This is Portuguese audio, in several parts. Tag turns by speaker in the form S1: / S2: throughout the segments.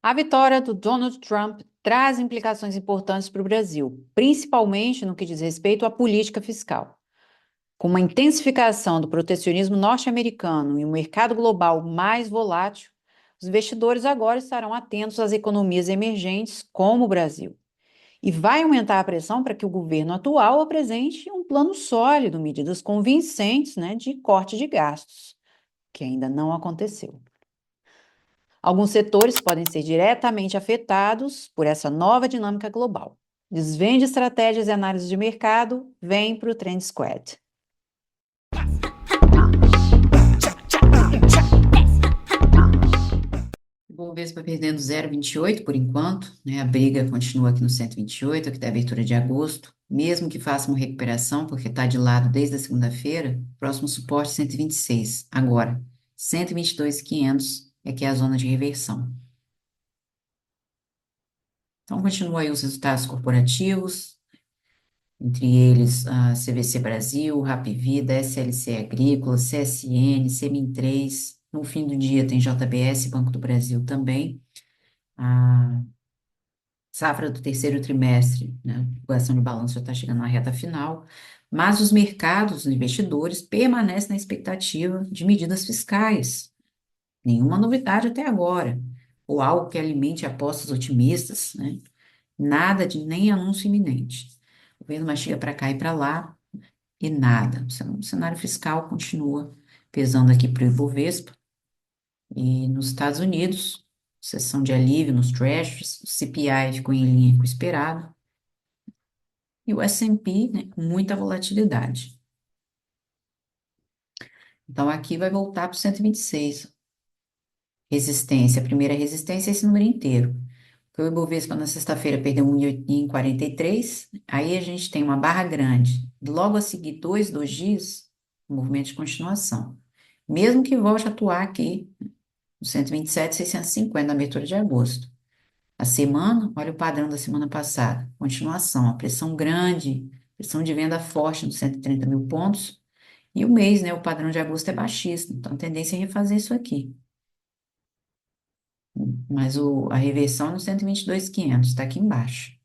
S1: A vitória do Donald Trump traz implicações importantes para o Brasil, principalmente no que diz respeito à política fiscal. Com uma intensificação do protecionismo norte-americano e um mercado global mais volátil, os investidores agora estarão atentos às economias emergentes, como o Brasil. E vai aumentar a pressão para que o governo atual apresente um plano sólido, medidas convincentes, de corte de gastos, que ainda não aconteceu. Alguns setores podem ser diretamente afetados por essa nova dinâmica global. Desvende estratégias e análise de mercado, vem para o Trend Squad. O Bovespa perdendo 0,28 por enquanto, A briga continua aqui no 128, aqui da abertura de agosto. Mesmo que faça uma recuperação, porque está de lado desde a segunda-feira, próximo suporte 126. Agora, 122,500 é que é a zona de reversão. Então, continua aí os resultados corporativos, entre eles a CVC Brasil, Hapvida, SLC Agrícola, CSN, Semin3. No fim do dia tem JBS, Banco do Brasil também. A safra do terceiro trimestre, a divulgação de balanço já está chegando na reta final, mas os mercados, os investidores, permanecem na expectativa de medidas fiscais. Nenhuma novidade até agora, ou algo que alimente apostas otimistas, Nada de nem anúncio iminente. O governo mastiga para cá e para lá e nada. O cenário fiscal continua pesando aqui para o Ibovespa. E nos Estados Unidos, sessão de alívio nos Treasuries, o CPI ficou em linha com o esperado. E o S&P, com muita volatilidade. Então, aqui vai voltar para o 126. Resistência, a primeira resistência é esse número inteiro. Porque o Ibovespa na sexta-feira perdeu 1,43, aí a gente tem uma barra grande. Logo a seguir, dois dias, movimento de continuação. Mesmo que volte a atuar aqui, no 127,650 na abertura de agosto. A semana, olha o padrão da semana passada, continuação, a pressão grande, pressão de venda forte nos 130 mil pontos, e o mês, o padrão de agosto é baixista, então a tendência é refazer isso aqui. Mas a reversão é no 122,500, está aqui embaixo.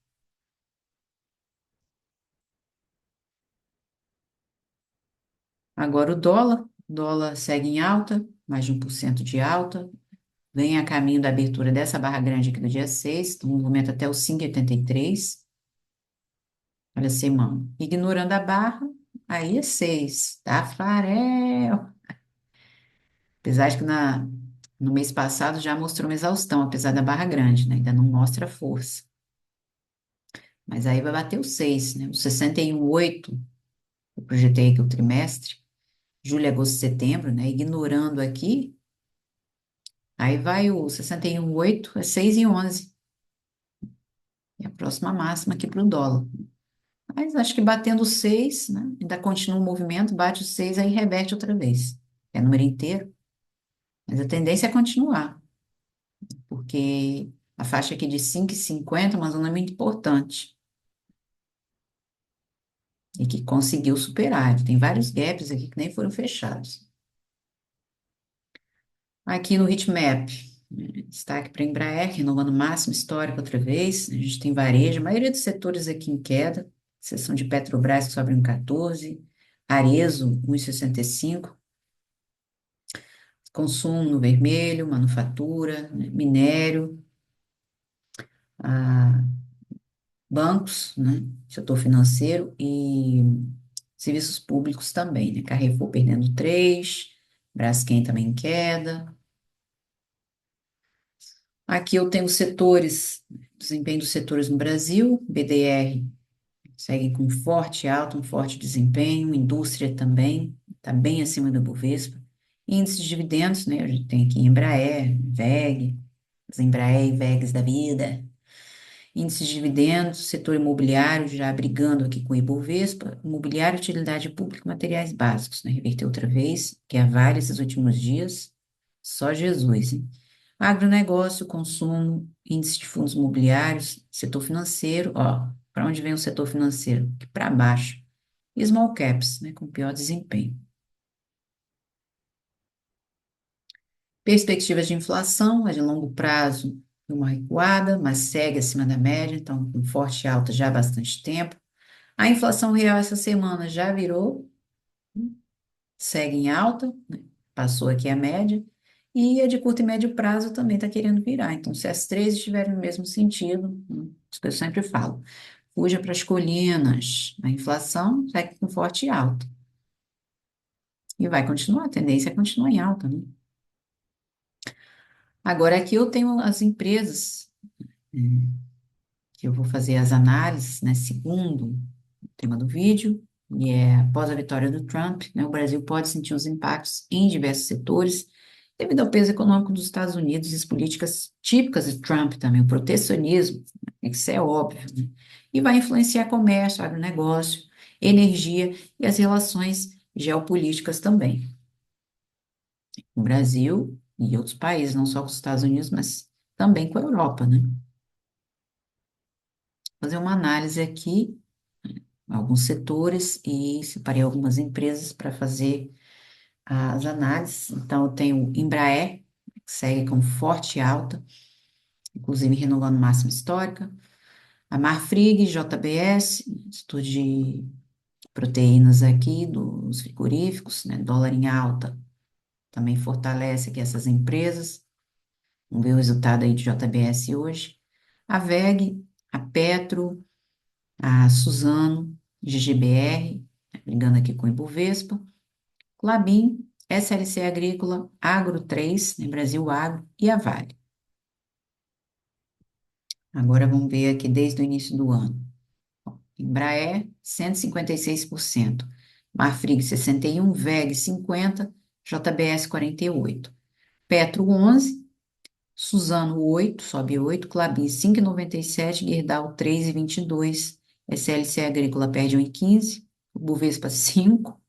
S1: Agora o dólar segue em alta, mais de 1% de alta, vem a caminho da abertura dessa barra grande aqui do dia 6, então, movimento até o 5,83. Olha a semana. Ignorando a barra, aí é 6, Tafarel. Apesar de que no mês passado já mostrou uma exaustão, apesar da barra grande, Ainda não mostra força. Mas aí vai bater o 6, O 61,8, eu projetei aqui o trimestre, julho, agosto, setembro, Ignorando aqui, aí vai o 61,8, é 6,11. É a próxima máxima aqui para o dólar. Mas acho que batendo o 6, Ainda continua o movimento, bate o 6, aí reverte outra vez. É número inteiro. Mas a tendência é continuar, porque a faixa aqui de 5,50 é uma zona muito importante e que conseguiu superar. Tem vários gaps aqui que nem foram fechados. Aqui no heatmap, destaque para a Embraer, renovando o máximo histórico outra vez. A gente tem varejo, a maioria dos setores aqui em queda, exceção de Petrobras, que sobe em 14, Arezo, 1,65, consumo no vermelho, manufatura, minério, a bancos, setor financeiro e serviços públicos também, Carrefour perdendo 3, Braskem também em queda. Aqui eu tenho os setores, desempenho dos setores no Brasil, BDR segue com forte alta, um forte desempenho, indústria também, está bem acima do Bovespa. Índice de dividendos, A gente tem aqui Embraer, WEG, as Embraer e WEGs da vida. Índice de dividendos, setor imobiliário já brigando aqui com o Ibovespa, imobiliário, utilidade pública, materiais básicos, Reverteu outra vez, que é vale esses últimos dias, só Jesus, hein? Agronegócio, consumo, índice de fundos imobiliários, setor financeiro, ó, para onde vem o setor financeiro? Aqui para baixo. E small caps, com pior desempenho. Perspectivas de inflação, a de longo prazo, uma recuada, mas segue acima da média, então com forte alta já há bastante tempo. A inflação real essa semana já virou, segue em alta, né? Passou aqui a média, e a de curto e médio prazo também está querendo virar. Então, se as três estiverem no mesmo sentido, isso que eu sempre falo, fuja para as colinas, a inflação segue com forte alta. E vai continuar, a tendência é continuar em alta, né? Agora aqui eu tenho as empresas, que eu vou fazer as análises, né, segundo o tema do vídeo, e é após a vitória do Trump, né, o Brasil pode sentir os impactos em diversos setores, devido ao peso econômico dos Estados Unidos e as políticas típicas de Trump também, o protecionismo, né, isso é óbvio, né, e vai influenciar comércio, agronegócio, energia e as relações geopolíticas também. O Brasil e outros países, não só com os Estados Unidos, mas também com a Europa, né? Fazer uma análise aqui, alguns setores, e separei algumas empresas para fazer as análises. Então, eu tenho Embraer, que segue com forte alta, inclusive renovando máxima histórica. A Marfrig, JBS, estudo de proteínas aqui dos frigoríficos, né? Dólar em alta, também fortalece aqui essas empresas. Vamos ver o resultado aí de JBS hoje. A WEG, a Petro, a Suzano, GGBR, né, brigando aqui com o Ibovespa, Klabin, SLC Agrícola, Agro 3, né, Brasil Agro e a Vale. Agora vamos ver aqui desde o início do ano. Embraer, 156%, Marfrig, 61%, WEG, 50%, JBS, 48%, Petro, 11%, Suzano, 8, sobe 8, Klabin, 5,97, Gerdau, 3,22, SLC Agrícola perde 1,15, Bovespa, 5,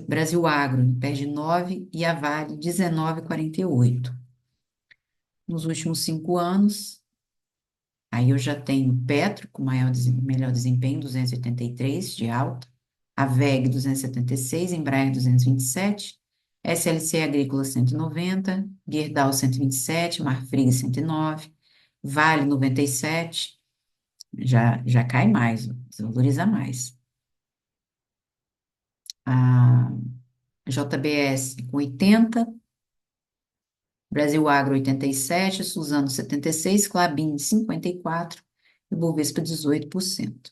S1: Brasil Agro perde 9 e a Vale, 19,48. Nos últimos 5 anos, aí eu já tenho Petro com melhor desempenho, 283 de alta, a WEG, 276, Embraer, 227, SLC Agrícola, 190, Gerdau, 127, Marfrig, 109, Vale, 97, já cai mais, desvaloriza mais. A JBS com 80, Brasil Agro 87, Suzano 76, Klabin 54 e Bovespa 18%.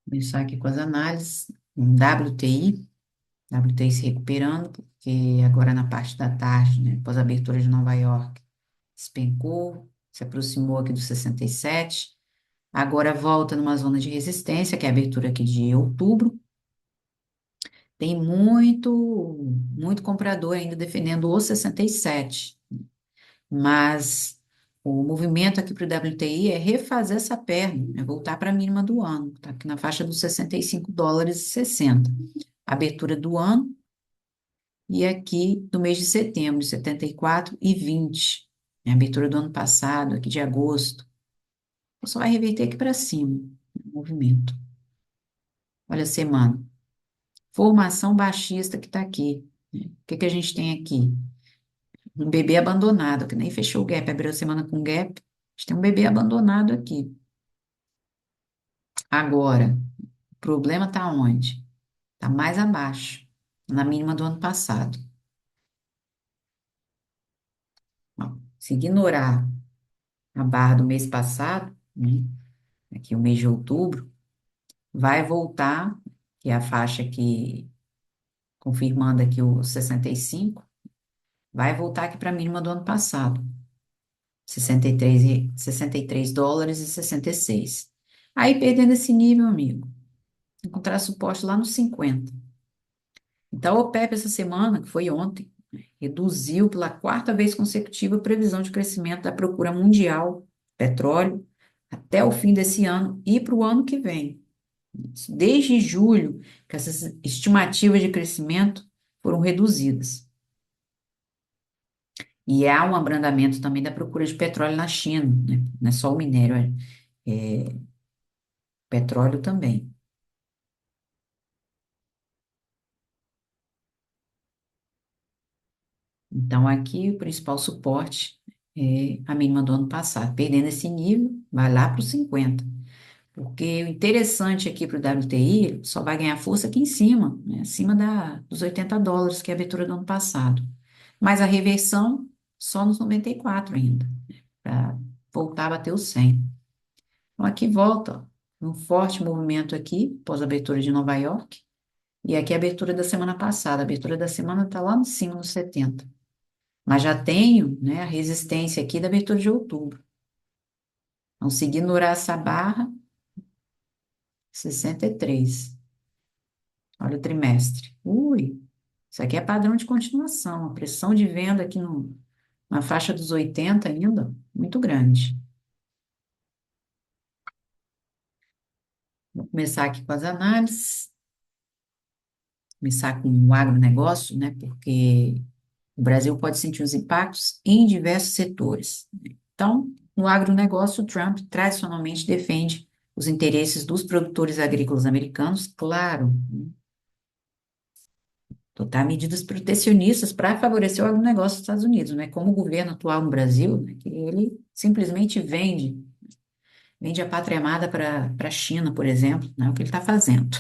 S1: Começar aqui com as análises. WTI se recuperando, porque agora na parte da tarde, né, após a abertura de Nova York, despencou, se aproximou aqui dos 67, agora volta numa zona de resistência, que é a abertura aqui de outubro. Tem muito comprador ainda defendendo os 67, mas o movimento aqui para o WTI é refazer essa perna, é voltar para a mínima do ano, está aqui na faixa dos 65 dólares e 60. Abertura do ano e aqui do mês de setembro, 74 e 20. A abertura do ano passado, aqui de agosto. Só vai reverter aqui para cima, o movimento. Olha a semana. Formação baixista que está aqui, né? O que que a gente tem aqui? Um bebê abandonado, que nem fechou o gap, abriu a semana com gap. A gente tem um bebê abandonado aqui. Agora, o problema está onde? Está mais abaixo, na mínima do ano passado. Ó, se ignorar a barra do mês passado, né, aqui o mês de outubro, vai voltar, que é a faixa que, confirmando aqui o 65, vai voltar aqui para a mínima do ano passado, 63 dólares e 66. Aí, perdendo esse nível, amigo, encontrar suporte lá nos 50. Então, a OPEP essa semana, que foi ontem, reduziu pela quarta vez consecutiva a previsão de crescimento da procura mundial de petróleo até o fim desse ano e para o ano que vem. Desde julho, que essas estimativas de crescimento foram reduzidas. E há um abrandamento também da procura de petróleo na China, né? Não é só o minério, é petróleo também. Então, aqui o principal suporte é a mínima do ano passado. Perdendo esse nível, vai lá para os 50. Porque o interessante aqui para o WTI, ele só vai ganhar força aqui em cima, né? Acima dos US$ 80, que é a abertura do ano passado. Mas a reversão só nos 94 ainda, para voltar a bater os 100. Então, aqui volta, ó, um forte movimento aqui, pós a abertura de Nova York. E aqui a abertura da semana passada. A abertura da semana está lá em cima, nos 70. Mas já tenho, né, a resistência aqui da abertura de outubro. Então, se ignorar essa barra, 63. Olha o trimestre. Ui, isso aqui é padrão de continuação. A pressão de venda aqui na faixa dos 80 ainda, muito grande. Vou começar aqui com as análises. Começar com o agronegócio, né? Porque o Brasil pode sentir os impactos em diversos setores. Então, no agronegócio, o Trump tradicionalmente defende os interesses dos produtores agrícolas americanos, claro, adotar medidas protecionistas para favorecer o agronegócio dos Estados Unidos, né? Como o governo atual no Brasil, né, que ele simplesmente vende a pátria amada para a China, por exemplo, né? O que ele está fazendo.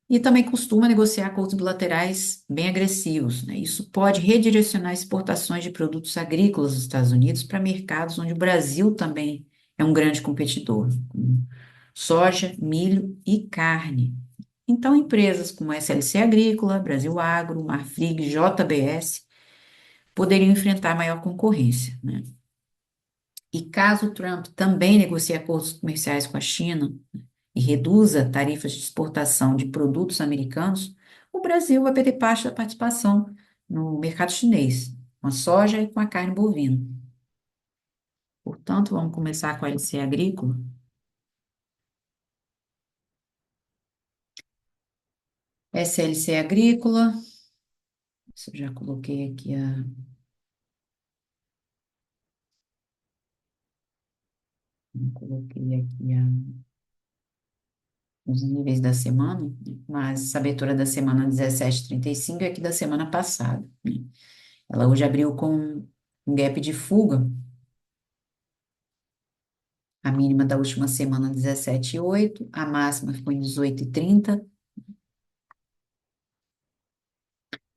S1: E também costuma negociar acordos bilaterais bem agressivos, né? Isso pode redirecionar exportações de produtos agrícolas dos Estados Unidos para mercados onde o Brasil também é um grande competidor, como soja, milho e carne. Então, empresas como a SLC Agrícola, Brasil Agro, Marfrig, JBS poderiam enfrentar maior concorrência, né? E caso Trump também negocie acordos comerciais com a China e reduza tarifas de exportação de produtos americanos, o Brasil vai perder parte da participação no mercado chinês, com a soja e com a carne bovina. Portanto, vamos começar com a LC Agrícola. SLC Agrícola, isso eu já coloquei aqui coloquei aqui os níveis da semana, né? Mas essa abertura da semana 17,35 é aqui da semana passada, né? Ela hoje abriu com um gap de fuga, a mínima da última semana 17,8, a máxima ficou em 18,30.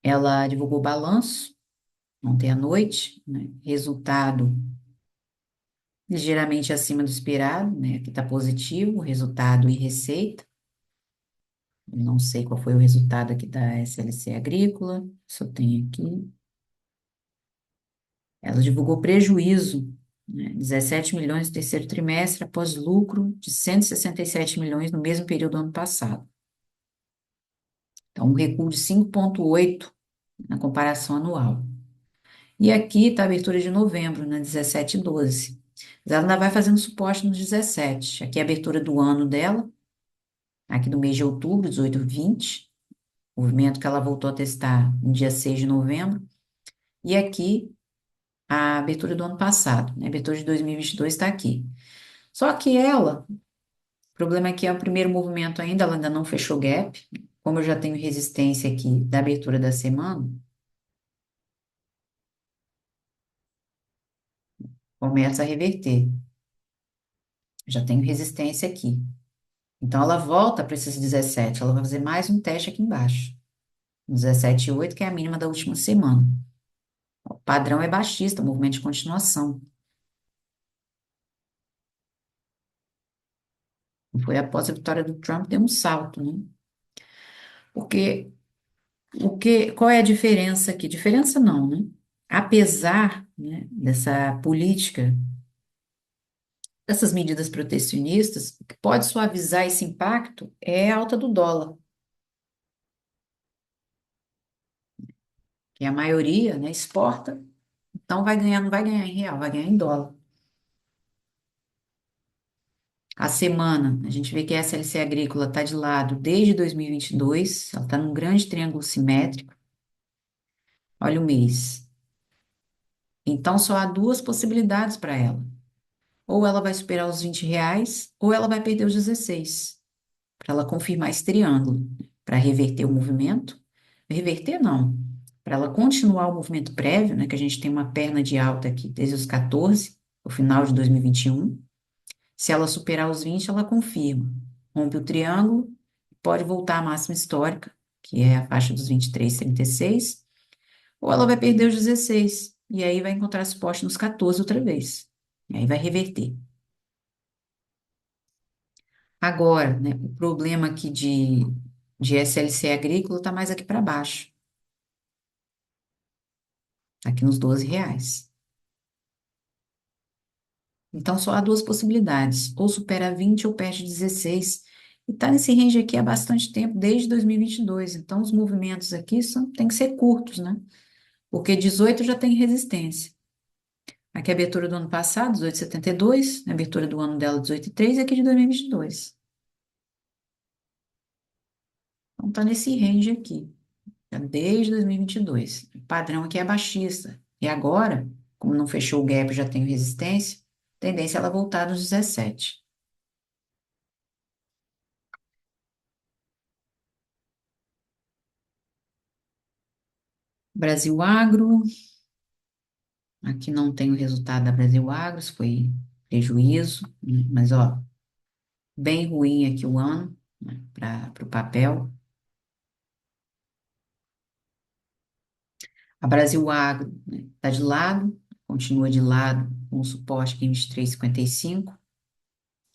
S1: Ela divulgou balanço ontem à noite, né? Resultado ligeiramente acima do esperado, né? Aqui está positivo, resultado e receita. Não sei qual foi o resultado aqui da SLC Agrícola, só tem aqui. Ela divulgou prejuízo, né? 17 milhões no terceiro trimestre, após lucro de 167 milhões no mesmo período do ano passado. Então, um recuo de 5,8 na comparação anual. E aqui está a abertura de novembro, na 17,12. Mas ela ainda vai fazendo suporte nos 17. Aqui é a abertura do ano dela, aqui do mês de outubro, 18,20. Movimento que ela voltou a testar no dia 6 de novembro. E aqui a abertura do ano passado, né? A abertura de 2022 está aqui. Só que ela, o problema é que é o primeiro movimento ainda, ela ainda não fechou gap. Como eu já tenho resistência aqui da abertura da semana, começa a reverter. Já tenho resistência aqui. Então, ela volta para esses 17. Ela vai fazer mais um teste aqui embaixo. 17,8, que é a mínima da última semana. O padrão é baixista, movimento de continuação. Foi após a vitória do Trump, deu um salto, né? Porque qual é a diferença aqui? Diferença não, né? Apesar, né, dessa política, dessas medidas protecionistas, o que pode suavizar esse impacto é a alta do dólar, que a maioria, né, exporta, então vai ganhar, não vai ganhar em real, vai ganhar em dólar. A semana, a gente vê que a SLC Agrícola está de lado desde 2022, ela está num grande triângulo simétrico. Olha o mês. Então, só há duas possibilidades para ela. Ou ela vai superar os R$ 20, ou ela vai perder os 16, para ela confirmar esse triângulo, para reverter o movimento. Reverter, não. para ela continuar o movimento prévio, né, que a gente tem uma perna de alta aqui desde os 14, o final de 2021. Se ela superar os 20, ela confirma. Rompe o triângulo, pode voltar à máxima histórica, que é a faixa dos 23,36, ou ela vai perder os 16, e aí vai encontrar suporte nos 14 outra vez. E aí vai reverter. Agora, né, o problema aqui de SLC agrícola está mais aqui para baixo, aqui nos R$ 12. Então, só há duas possibilidades: ou supera 20 ou perde 16. E está nesse range aqui há bastante tempo, desde 2022. Então, os movimentos aqui têm que ser curtos, né? Porque 18 já tem resistência. Aqui é a abertura do ano passado, 18,72. A abertura do ano dela, 18,3. E aqui de 2022. Então, está nesse range aqui, já desde 2022. O padrão aqui é baixista. E agora, como não fechou o gap, já tem resistência, tendência é ela voltar nos 17. Brasil Agro, aqui não tem o resultado da Brasil Agro, isso foi prejuízo, né? Mas ó, bem ruim aqui o ano, né, para o papel. A Brasil Agro, né, tá de lado, continua de lado com o suporte aqui em 23,55,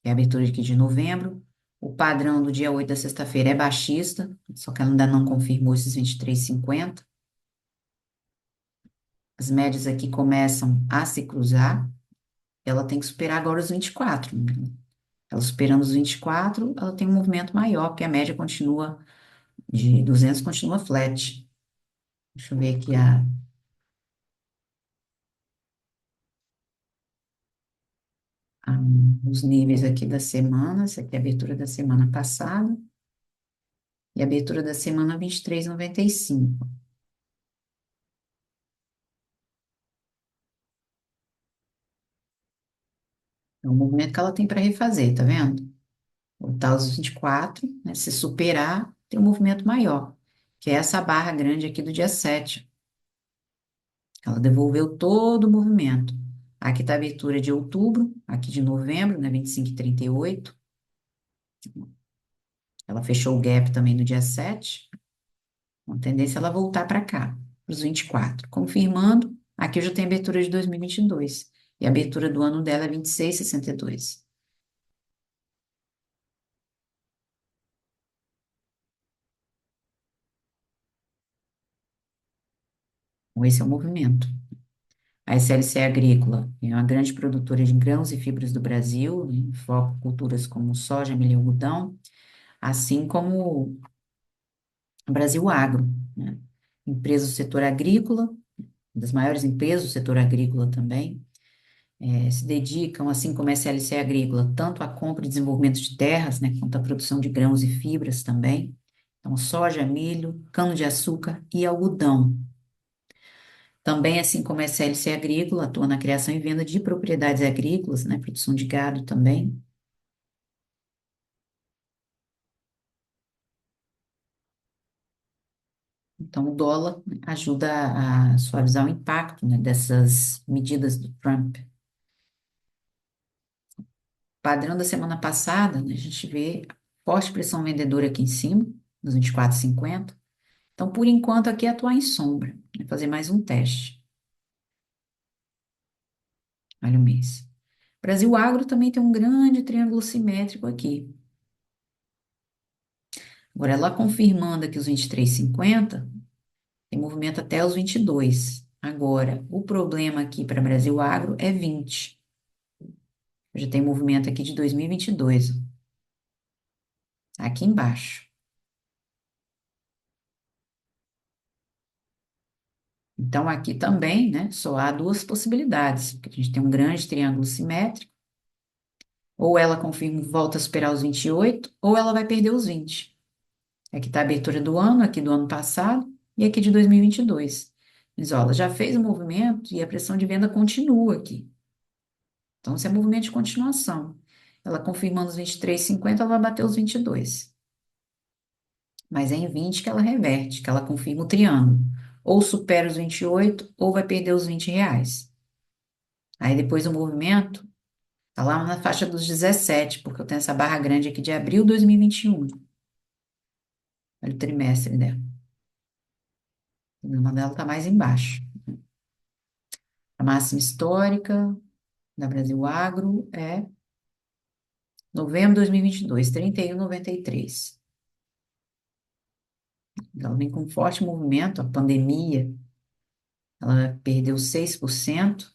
S1: que é a abertura aqui de novembro. O padrão do dia 8 da sexta-feira é baixista, só que ela ainda não confirmou esses 23,50. As médias aqui começam a se cruzar, ela tem que superar agora os 24, né? Ela superando os 24, ela tem um movimento maior, porque a média continua de 200, continua flat. Deixa eu ver aqui a- os níveis aqui da semana. Essa aqui é a abertura da semana passada e a abertura da semana 23,95. É o movimento que ela tem para refazer, tá vendo? Voltar aos 24, né? Se superar, tem um movimento maior, que é essa barra grande aqui do dia 7. Ela devolveu todo o movimento. Aqui está a abertura de outubro, aqui de novembro, né, 25,38. Ela fechou o gap também no dia 7. Com tendência é ela voltar para cá, para os 24. Confirmando, aqui eu já tenho a abertura de 2022. E a abertura do ano dela é 26,62. Então, esse é o movimento. A SLC Agrícola é uma grande produtora de grãos e fibras do Brasil, né, foco em culturas como soja, milho e algodão, assim como o Brasil Agro, né? Empresa do setor agrícola, das maiores empresas do setor agrícola também, se dedicam, assim como a SLC Agrícola, tanto à compra e desenvolvimento de terras, né, quanto à produção de grãos e fibras também. Então, soja, milho, cana-de-açúcar e algodão. Também, assim como a SLC Agrícola, atua na criação e venda de propriedades agrícolas, né, produção de gado também. Então, o dólar, né, ajuda a suavizar o impacto, né, dessas medidas do Trump. Padrão da semana passada, né, a gente vê forte pressão vendedora aqui em cima, nos 24,50. Então, por enquanto, aqui é atuar em sombra, né, fazer mais um teste. Olha o mês. Brasil Agro também tem um grande triângulo simétrico aqui. Agora, ela confirmando aqui os 23,50, tem movimento até os 22. Agora, o problema aqui para Brasil Agro é 20. Já tem movimento aqui de 2022, aqui embaixo. Então, aqui também, né, só há duas possibilidades, porque a gente tem um grande triângulo simétrico, ou ela confirma e volta a superar os 28, ou ela vai perder os 20. Aqui está a abertura do ano, aqui do ano passado, e aqui de 2022. Mas, ó, ela já fez o movimento e a pressão de venda continua aqui. Então, se é movimento de continuação, ela confirmando os 23,50, ela vai bater os 22. Mas é em 20 que ela reverte, que ela confirma o triângulo. ou supera os 28 ou vai perder os R$ 20. Aí depois o movimento tá lá na faixa dos 17, porque eu tenho essa barra grande aqui de abril de 2021. Olha o trimestre dela. O mínimo dela tá mais embaixo. A máxima histórica da Brasil Agro é novembro de 2022, 31,93. Ela vem com um forte movimento, a pandemia, ela perdeu 6%,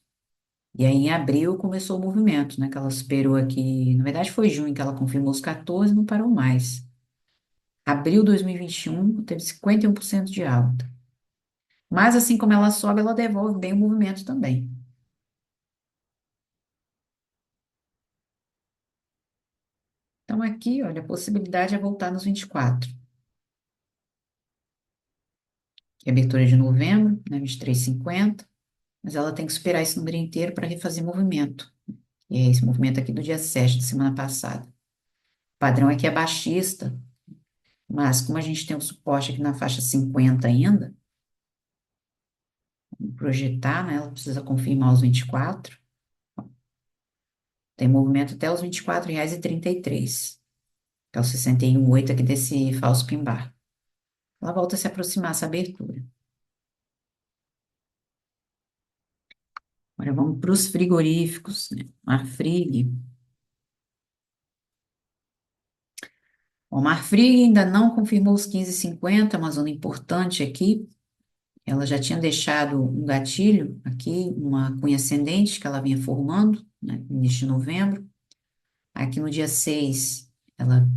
S1: e aí em abril começou o movimento, né, que ela superou aqui, na verdade foi junho que ela confirmou os 14, não parou mais. Abril de 2021 teve 51% de alta. Mas assim como ela sobe, ela devolve bem o movimento também. Então aqui, olha, a possibilidade é voltar nos 24, que é a abertura de novembro, né, 23,50, mas ela tem que superar esse número inteiro para refazer movimento. E é esse movimento aqui do dia 7 da semana passada. O padrão aqui é baixista, mas como a gente tem um suporte aqui na faixa 50 ainda, vamos projetar, né? Ela precisa confirmar os 24. Tem movimento até os R$ 24,33, que é o 61,8 aqui desse falso pin-bar. Ela volta a se aproximar essa abertura. Agora vamos para os frigoríficos, né? Marfrig. O Marfrig ainda não confirmou os 15,50, uma zona importante aqui. Ela já tinha deixado um gatilho aqui, uma cunha ascendente que ela vinha formando, né, no início de novembro. Aqui no dia 6 ela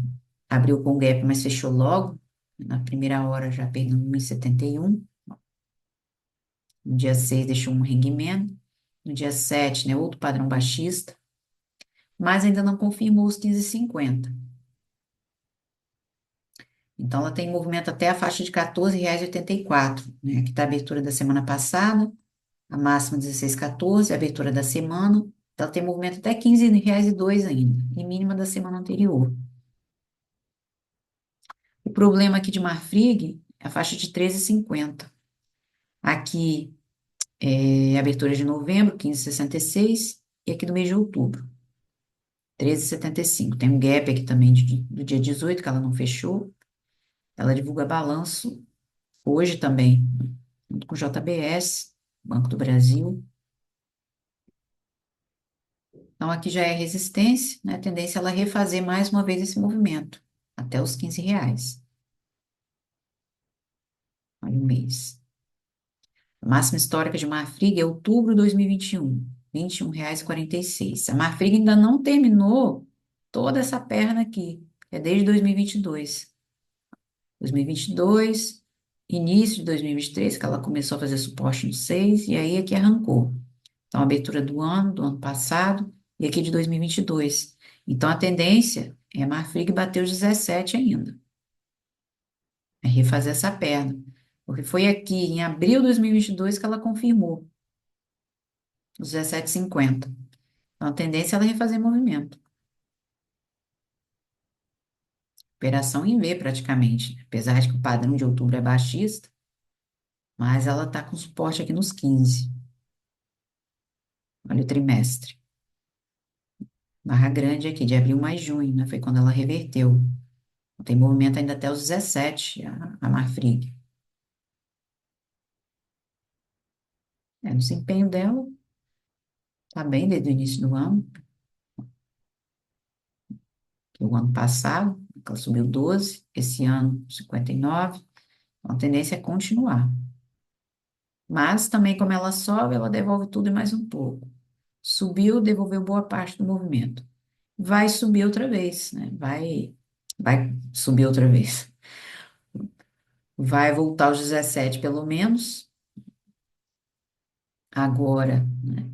S1: abriu com gap, mas fechou logo. Na primeira hora já perdeu 1,71. No dia 6 deixou um ring-man. No dia 7, né, outro padrão baixista, mas ainda não confirmou os 15,50. Então, ela tem movimento até a faixa de R$ 14,84, né? Aqui está a abertura da semana passada, a máxima 16,14, a abertura da semana. Ela tem movimento até R$ 15,02 ainda, e mínima da semana anterior. O problema aqui de Marfrig é a faixa de 13,50. Aqui é a abertura de novembro, 15,66, e aqui do mês de outubro, 13,75. Tem um gap aqui também do dia 18, que ela não fechou. Ela divulga balanço hoje também, junto com o JBS, Banco do Brasil. Então, aqui já é resistência, né? A tendência é ela refazer mais uma vez esse movimento, até os R$ 15. Olha o mês. A máxima histórica de Marfrig é outubro de 2021, R$ 21,46. A Marfrig ainda não terminou toda essa perna aqui, é desde 2022. 2022, início de 2023, que ela começou a fazer suporte no 6, e aí é que arrancou. Então, a abertura do ano passado, e aqui de 2022. Então, a tendência é a Marfrig bater os 17 ainda, é refazer essa perna. Porque foi aqui, em abril de 2022, que ela confirmou os 17,50. Então, a tendência é ela refazer movimento. Operação em V, praticamente, né? Apesar de que o padrão de outubro é baixista, mas ela está com suporte aqui nos 15. Olha o trimestre. Barra grande aqui, de abril mais junho, né? Foi quando ela reverteu. Tem movimento ainda até os 17, a Marfrig. É, o desempenho dela está bem desde o início do ano, que o ano passado, ela subiu 12, esse ano 59. Então, a tendência é continuar. Mas também, como ela sobe, ela devolve tudo e mais um pouco. Subiu, devolveu boa parte do movimento. Vai subir outra vez, né? Vai subir outra vez. Vai voltar aos 17, pelo menos, agora, né?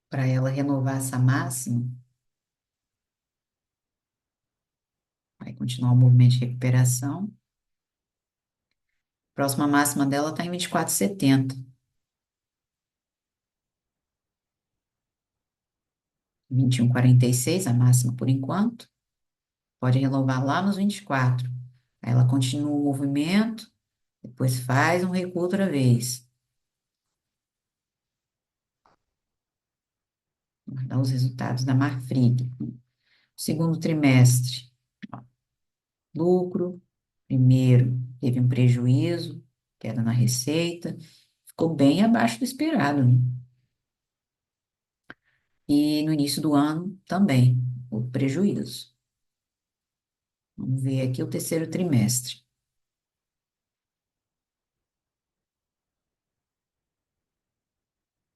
S1: Para ela renovar essa máxima, vai continuar o movimento de recuperação. Próxima máxima dela está em 24,70. 21,46, a máxima por enquanto. Pode renovar lá nos 24. Aí ela continua o movimento, Depois faz um recuo outra vez. Dá os resultados da Marfrig. Segundo trimestre, lucro. Primeiro, teve um prejuízo, queda na receita. Ficou bem abaixo do esperado, né? E no início do ano também, o prejuízo. Vamos ver aqui o terceiro trimestre.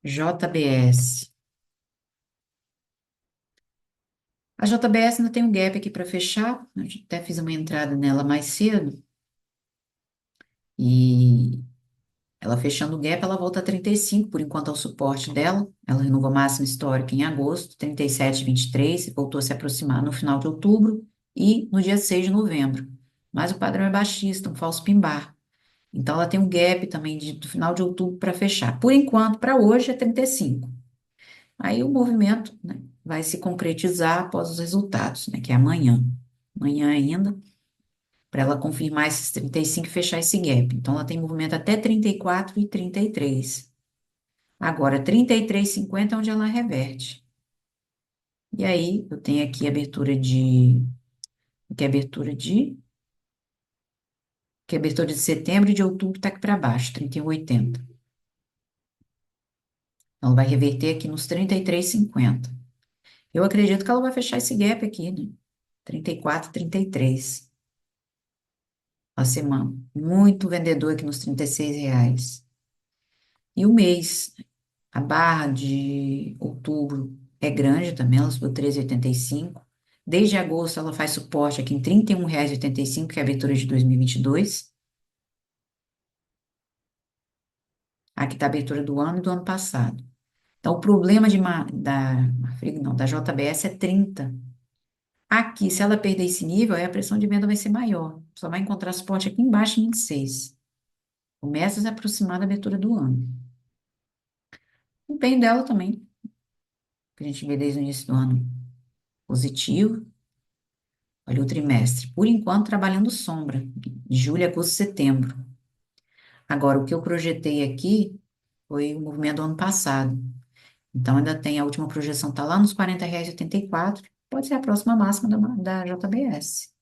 S1: JBS. A JBS ainda tem um gap aqui para fechar. Eu até fiz uma entrada nela mais cedo. E ela fechando o gap, ela volta a 35, por enquanto é o suporte dela. Ela renovou a máxima histórica em agosto, 37,23, e voltou a se aproximar no final de outubro e no dia 6 de novembro. Mas o padrão é baixista, um falso pin-bar. Então, ela tem um gap também do final de outubro para fechar. Por enquanto, para hoje é 35. Aí o movimento, né, vai se concretizar após os resultados, né, que é amanhã. Amanhã ainda, para ela confirmar esses 35 e fechar esse gap. Então, ela tem movimento até 34 e 33. Agora, 33,50 é onde ela reverte. E aí, eu tenho aqui que é abertura de, que é abertura de setembro e de outubro está aqui para baixo, 31,80. Ela vai reverter aqui nos 33,50. Eu acredito que ela vai fechar esse gap aqui, né? 34, 33 a semana. Muito vendedor aqui nos R$ 36. E o mês, a barra de outubro é grande também, ela subiu 13,85. Desde agosto ela faz suporte aqui em R$ 31,85, que é a abertura de 2022. Aqui está a abertura do ano e do ano passado. Então, o problema da Marfrig, não, da JBS é 30. Aqui, se ela perder esse nível, aí a pressão de venda vai ser maior. Só vai encontrar suporte aqui embaixo em 26. Começa a se aproximar da abertura do ano. O empenho dela também, que a gente vê desde o início do ano, positivo. Olha o trimestre. Por enquanto, trabalhando sombra, de julho, agosto, setembro. Agora, o que eu projetei aqui foi o movimento do ano passado. Então, ainda tem a última projeção, está lá nos R$ 40,84. Pode ser a próxima máxima da JBS.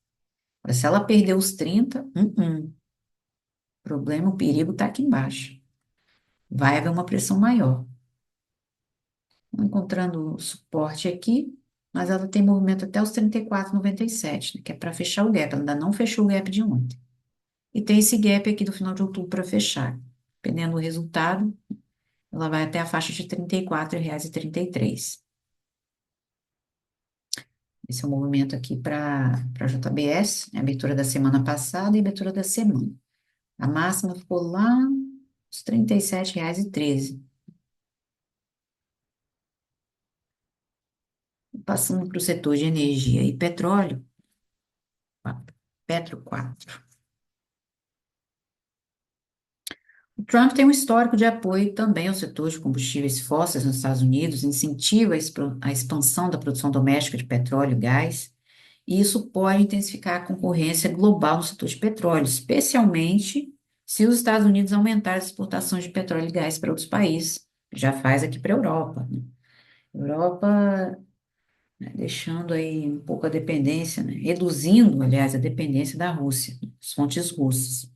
S1: Mas se ela perder os 30, o problema, o perigo está aqui embaixo. Vai haver uma pressão maior. Encontrando suporte aqui, mas ela tem movimento até os 34,97, né, que é para fechar o gap. Ela ainda não fechou o gap de ontem. E tem esse gap aqui do final de outubro para fechar. Dependendo do resultado, ela vai até a faixa de R$ 34,33. Esse é o movimento aqui para a JBS, né, abertura da semana passada e abertura da semana. A máxima ficou lá nos R$ 37,13. Passando para o setor de energia e petróleo, Petro 4. O Trump tem um histórico de apoio também ao setor de combustíveis fósseis nos Estados Unidos, incentiva a expansão da produção doméstica de petróleo e gás, e isso pode intensificar a concorrência global no setor de petróleo, especialmente se os Estados Unidos aumentarem as exportações de petróleo e gás para outros países, já faz aqui para a Europa, né? Europa, né, deixando aí um pouco a dependência, né, reduzindo, aliás, a dependência da Rússia, das fontes russas.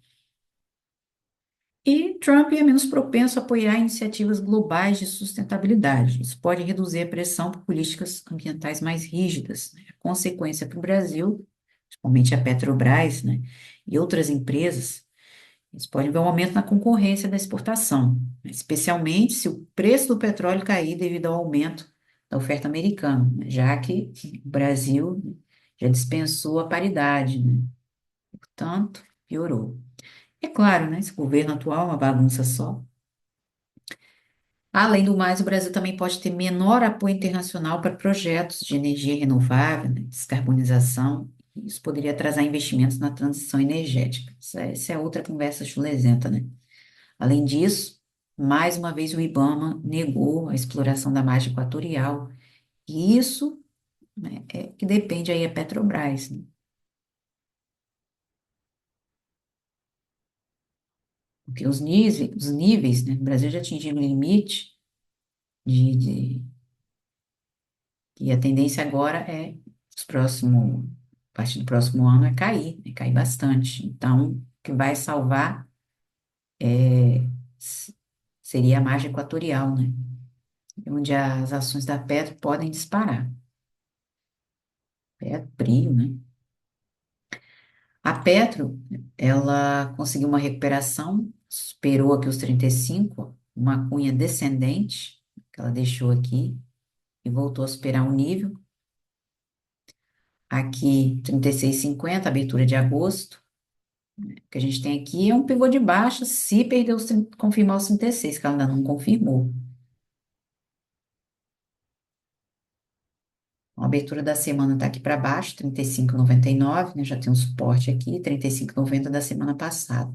S1: E Trump é menos propenso a apoiar iniciativas globais de sustentabilidade. Isso pode reduzir a pressão por políticas ambientais mais rígidas, né? A consequência para o Brasil, principalmente a Petrobras, né, e outras empresas, eles podem ver um aumento na concorrência da exportação, né, especialmente se o preço do petróleo cair devido ao aumento da oferta americana, né, já que o Brasil já dispensou a paridade, né? Portanto, piorou. É claro, né? Esse governo atual é uma bagunça só. Além do mais, o Brasil também pode ter menor apoio internacional para projetos de energia renovável, né, descarbonização. Isso poderia atrasar investimentos na transição energética. Essa é outra conversa chulesenta, né? Além disso, mais uma vez o IBAMA negou a exploração da margem equatorial. E isso, né, é que depende aí a Petrobras, né? porque os níveis, né, o Brasil já atingiu o limite de e a tendência agora é, a partir do próximo ano, é cair bastante. Então, o que vai salvar s- seria a margem equatorial, né? Onde as ações da Petro podem disparar. Petro, Prio, né? A Petro, ela conseguiu uma recuperação, superou aqui os 35, uma cunha descendente, que ela deixou aqui, e voltou a superar um nível. Aqui, 36,50, abertura de agosto. O que a gente tem aqui é um pivô de baixa, se perder confirmar os 36, que ela ainda não confirmou. A abertura da semana está aqui para baixo, 35,99, né? Já tem um suporte aqui, 35,90 da semana passada.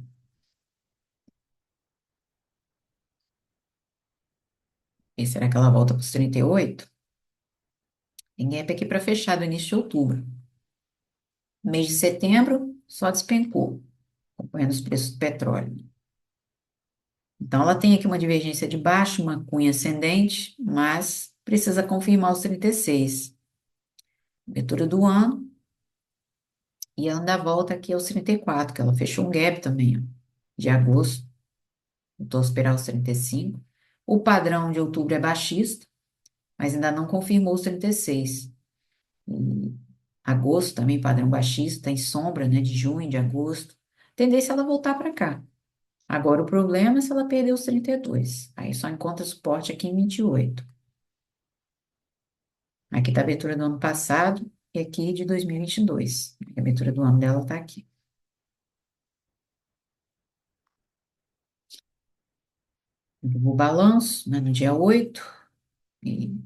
S1: E será que ela volta para os 38? Tem gap aqui para fechar do início de outubro. Mês de setembro, só despencou, acompanhando os preços do petróleo. Então, ela tem aqui uma divergência de baixo, uma cunha ascendente, mas precisa confirmar os 36. Abertura do ano, e ela ainda volta aqui aos 34, que ela fechou um gap também, ó, de agosto, voltou a esperar os 35. O padrão de outubro é baixista, mas ainda não confirmou os 36. E agosto também padrão baixista, em sombra, né, de junho, de agosto. Tendência é ela voltar para cá. Agora o problema é se ela perder os 32. Aí só encontra suporte aqui em 28. Aqui está a abertura do ano passado e aqui de 2022. A abertura do ano dela está aqui. O balanço, né, no dia 8 e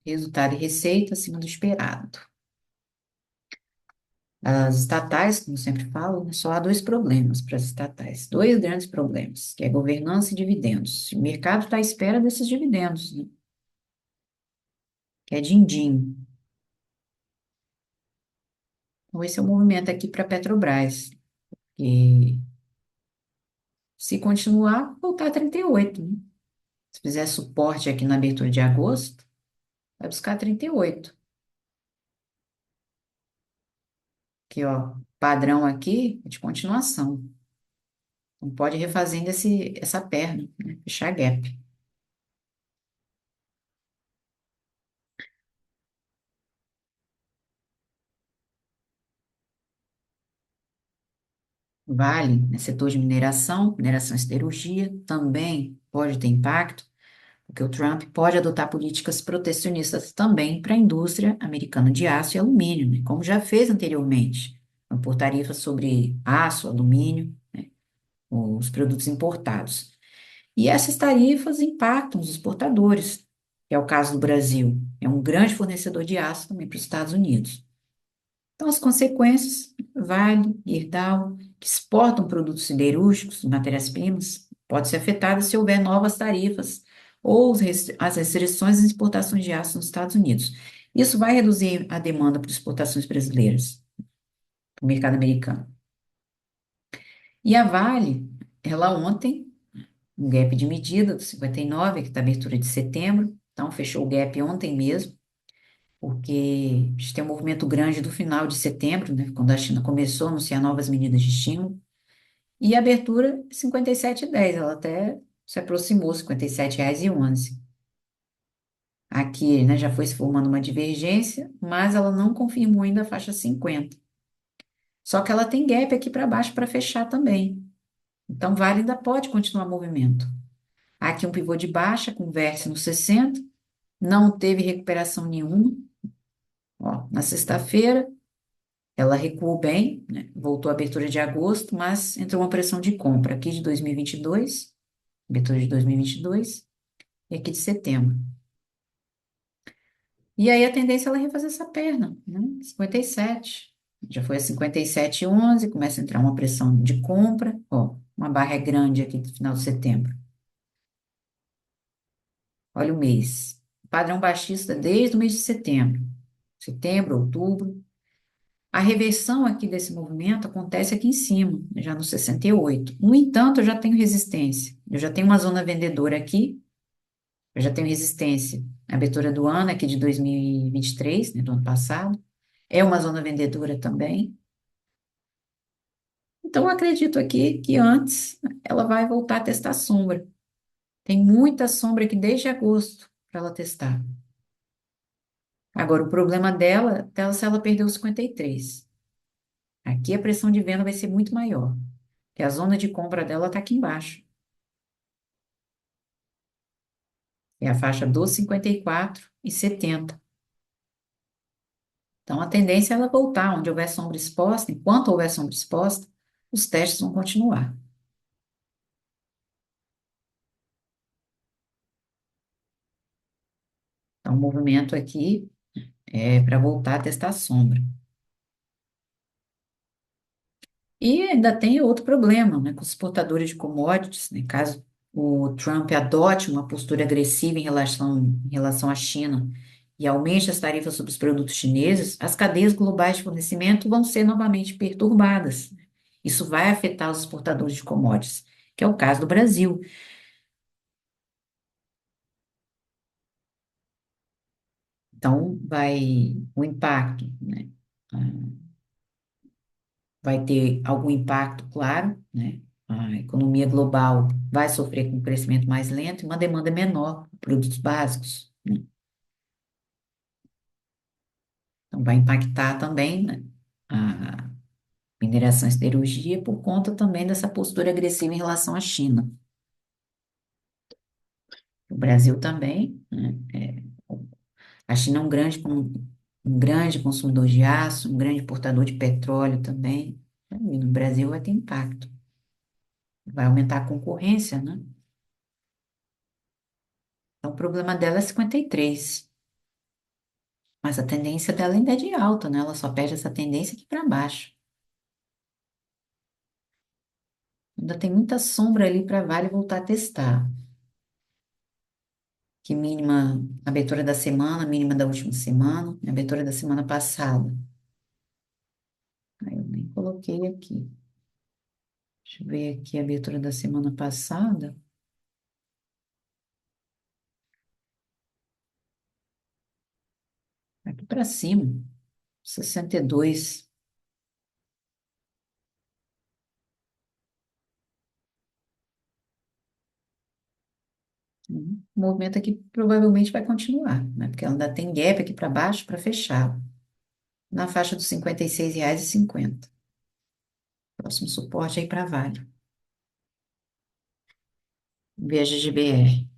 S1: resultado e receita acima do esperado. As estatais, como eu sempre falo, né, só há dois problemas para as estatais, dois grandes problemas, que é governança e dividendos. O mercado está à espera desses dividendos, né, que é din-din. Então, esse é o movimento aqui para a Petrobras, que se continuar, voltar a 38, né? Se fizer suporte aqui na abertura de agosto, vai buscar 38. Aqui, ó, padrão aqui é de continuação. Não pode ir refazendo essa perna, né? Fechar gap. Vale, né, setor de mineração e siderurgia, também pode ter impacto, porque o Trump pode adotar políticas protecionistas também para a indústria americana de aço e alumínio, né, como já fez anteriormente, por tarifas sobre aço, alumínio, né, os produtos importados. E essas tarifas impactam os exportadores, que é o caso do Brasil, é um grande fornecedor de aço também para os Estados Unidos. Então, as consequências, Vale e Gerdau, que exportam produtos siderúrgicos e matérias-primas, pode ser afetada se houver novas tarifas ou as restrições às exportações de aço nos Estados Unidos. Isso vai reduzir a demanda por exportações brasileiras para o mercado americano. E a Vale, ela ontem, um gap de medida do 59, que está abertura de setembro, então fechou o gap ontem mesmo, porque a gente tem um movimento grande do final de setembro, né, quando a China começou a anunciar novas medidas de estímulo, e a abertura 57,10, ela até se aproximou, R$ 57,11. Aqui, né, já foi se formando uma divergência, mas ela não confirmou ainda a faixa 50. Só que ela tem gap aqui para baixo para fechar também. Então, Vale ainda pode continuar movimento. Aqui um pivô de baixa, com vértice no 60, não teve recuperação nenhuma. Ó, na sexta-feira, ela recuou bem, né? Voltou à abertura de agosto, mas entrou uma pressão de compra aqui de 2022, abertura de 2022, e aqui de setembro. E aí a tendência é ela refazer essa perna, né? 57. Já foi a 57,11, começa a entrar uma pressão de compra, ó, uma barra grande aqui no final de setembro. Olha o mês. Padrão baixista desde o mês de setembro. Setembro, outubro. A reversão aqui desse movimento acontece aqui em cima, já no 68. No entanto, eu já tenho resistência. Eu já tenho uma zona vendedora aqui, eu já tenho resistência. A abertura do ano aqui de 2023, né, do ano passado, é uma zona vendedora também. Então, eu acredito aqui que antes ela vai voltar a testar sombra. Tem muita sombra aqui desde agosto para ela testar. Agora, o problema dela é se ela perder os 53. Aqui a pressão de venda vai ser muito maior, porque a zona de compra dela está aqui embaixo. É a faixa dos 54,70. Então, a tendência é ela voltar onde houver sombra exposta. Enquanto houver sombra exposta, os testes vão continuar. Então, o movimento aqui é para voltar a testar a sombra. E ainda tem outro problema, né, com os exportadores de commodities, né, caso o Trump adote uma postura agressiva em relação à China e aumente as tarifas sobre os produtos chineses, as cadeias globais de fornecimento vão ser novamente perturbadas. Isso vai afetar os exportadores de commodities, que é o caso do Brasil. Então, o impacto, né? Vai ter algum impacto, claro, né? A economia global vai sofrer com um crescimento mais lento e uma demanda menor por produtos básicos, né? Então, vai impactar também, né, a mineração e siderurgia por conta também dessa postura agressiva em relação à China. O Brasil também, né? A China é um grande consumidor de aço, um grande importador de petróleo também. E no Brasil vai ter impacto. Vai aumentar a concorrência, né? Então, o problema dela é 53. Mas a tendência dela ainda é de alta, né? Ela só perde essa tendência aqui para baixo. Ainda tem muita sombra ali para Vale voltar a testar. Que mínima, abertura da semana, mínima da última semana, abertura da semana passada. Aí eu nem coloquei aqui. Deixa eu ver aqui a abertura da semana passada. Aqui para cima, 62. O movimento aqui provavelmente vai continuar, né? Porque ela ainda tem gap aqui para baixo para fechar. Na faixa dos R$ 56,50. Próximo suporte aí para Vale. Veja GBR.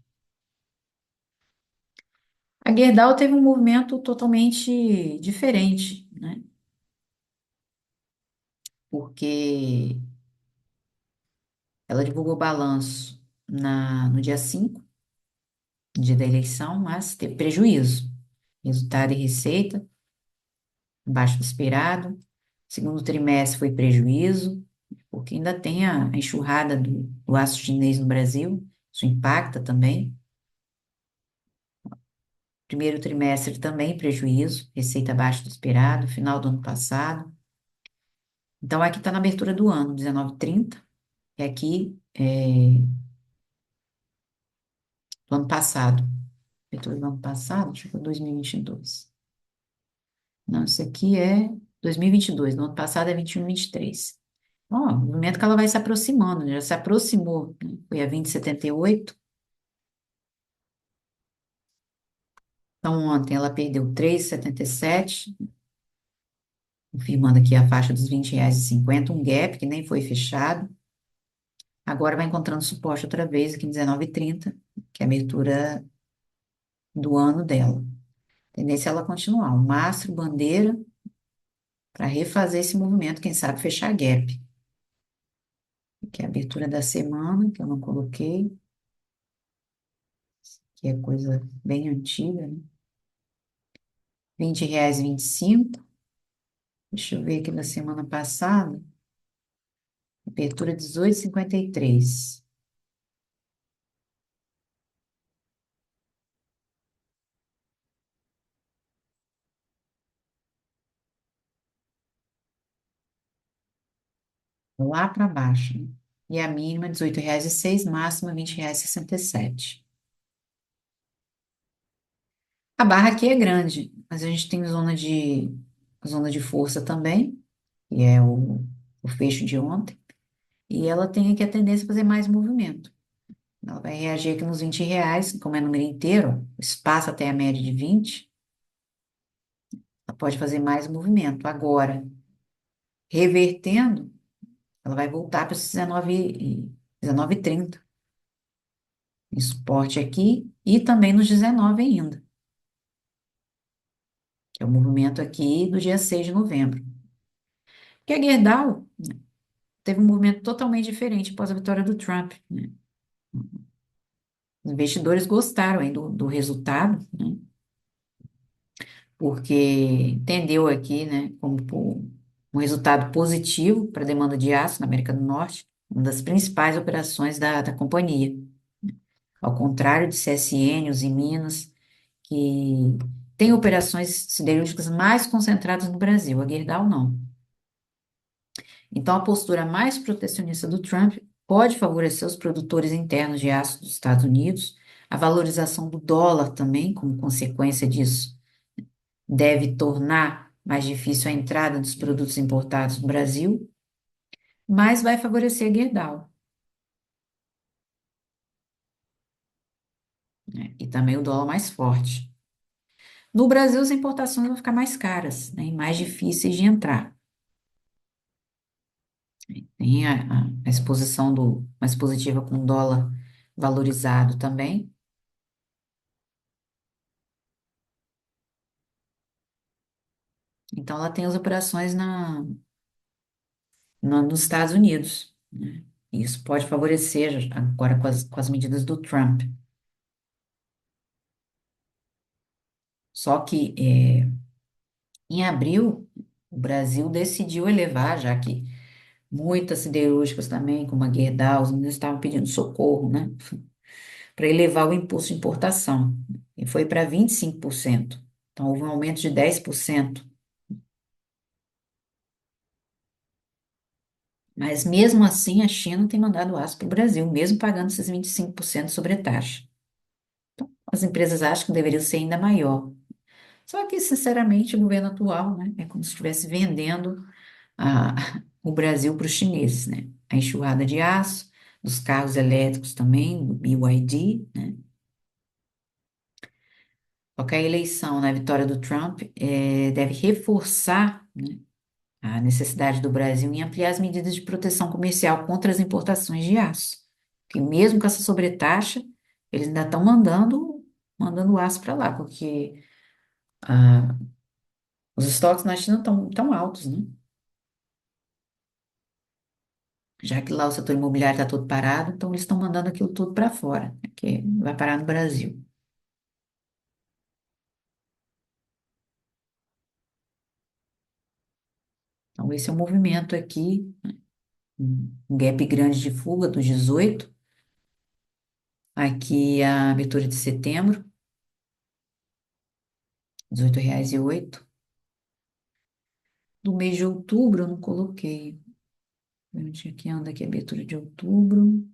S1: A Gerdau teve um movimento totalmente diferente, né? Porque ela divulgou o balanço no dia 5, dia da eleição, mas teve prejuízo. Resultado e receita abaixo do esperado. Segundo trimestre foi prejuízo, porque ainda tem a enxurrada do aço chinês no Brasil, isso impacta também. Primeiro trimestre também prejuízo, receita abaixo do esperado, final do ano passado. Então, aqui está na abertura do ano, 19,30, e aqui do ano passado. Abertura do ano passado, acho que foi 2022. Não, isso aqui é 2022, no ano passado é 21, 23. Ó, no momento que ela vai se aproximando, né? Já se aproximou, né? Foi a 20,78. Então, ontem ela perdeu 3,77, confirmando aqui a faixa dos R$ 20,50, um gap que nem foi fechado. Agora vai encontrando suporte outra vez aqui em 19,30, que é a abertura do ano dela. Tendência é ela continuar, um mastro, bandeira, para refazer esse movimento, quem sabe fechar gap. Que é a abertura da semana, que eu não coloquei, que é coisa bem antiga, né? R$ 20,25. Deixa eu ver aqui da semana passada. Abertura 18,53. lá para baixo, né? E a mínima R$ 18,06, máxima R$ 20,67. A barra aqui é grande, mas a gente tem zona de força também, que é o fecho de ontem, e ela tem aqui a tendência a fazer mais movimento. Ela vai reagir aqui nos R$ 20, como é número inteiro, espaço até a média de 20, ela pode fazer mais movimento. Agora, revertendo, ela vai voltar para os 19,30, em suporte aqui, e também nos 19 ainda, que é o movimento aqui do dia 6 de novembro. Que a Gerdau teve um movimento totalmente diferente após a vitória do Trump, né? Os investidores gostaram aí do resultado, né? Porque entendeu aqui, né, como um resultado positivo para a demanda de aço na América do Norte, uma das principais operações da companhia. Ao contrário de CSN, os em Minas, que tem operações siderúrgicas mais concentradas no Brasil, a Gerdau não. Então, a postura mais protecionista do Trump pode favorecer os produtores internos de aço dos Estados Unidos, a valorização do dólar também, como consequência disso, deve tornar mais difícil a entrada dos produtos importados no Brasil, mas vai favorecer a Gerdau, né? E também o dólar mais forte. No Brasil, as importações vão ficar mais caras, né, e mais difíceis de entrar. Tem a exposição mais positiva com o dólar valorizado também. Então, ela tem as operações nos Estados Unidos, né? Isso pode favorecer agora com as medidas do Trump. Só que em abril, o Brasil decidiu elevar, já que muitas siderúrgicas também, como a Gerdau, os meninos estavam pedindo socorro, né? Para elevar o imposto de importação. E foi para 25%. Então, houve um aumento de 10%. Mas mesmo assim, a China tem mandado aço para o Brasil, mesmo pagando esses 25% sobre a taxa. As empresas acham que deveria ser ainda maior. Só que, sinceramente, o governo atual, né, é como se estivesse vendendo a- o Brasil para os chineses, né? A enxurrada de aço, dos carros elétricos também, do BYD, né? Só que a eleição, né, a vitória do Trump, deve reforçar, né, a necessidade do Brasil em ampliar as medidas de proteção comercial contra as importações de aço. Porque mesmo com essa sobretaxa, eles ainda estão mandando aço para lá, porque ah, os estoques na China estão tão altos, né? Já que lá o setor imobiliário está todo parado, então eles estão mandando aquilo tudo para fora, né, que vai parar no Brasil. Então, esse é o movimento aqui, um gap grande de fuga dos 18, aqui a abertura de setembro, R$ 18,08. Do mês de outubro, eu não coloquei. Onde é que anda aqui a abertura de outubro?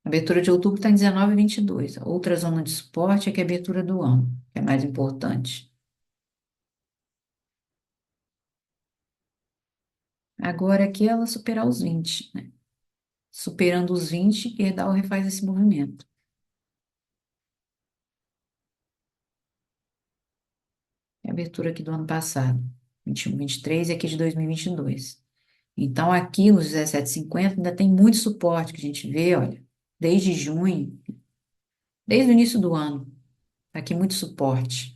S1: A abertura de outubro está em 19,22. A outra zona de suporte é que é a abertura do ano, que é mais importante. Agora aqui ela superar os 20, né? Superando os 20, Gerdau refaz esse movimento. É a abertura aqui do ano passado, 21, 23 e aqui de 2022. Então, aqui nos 17,50 ainda tem muito suporte que a gente vê, olha, desde junho, desde o início do ano, tá aqui muito suporte.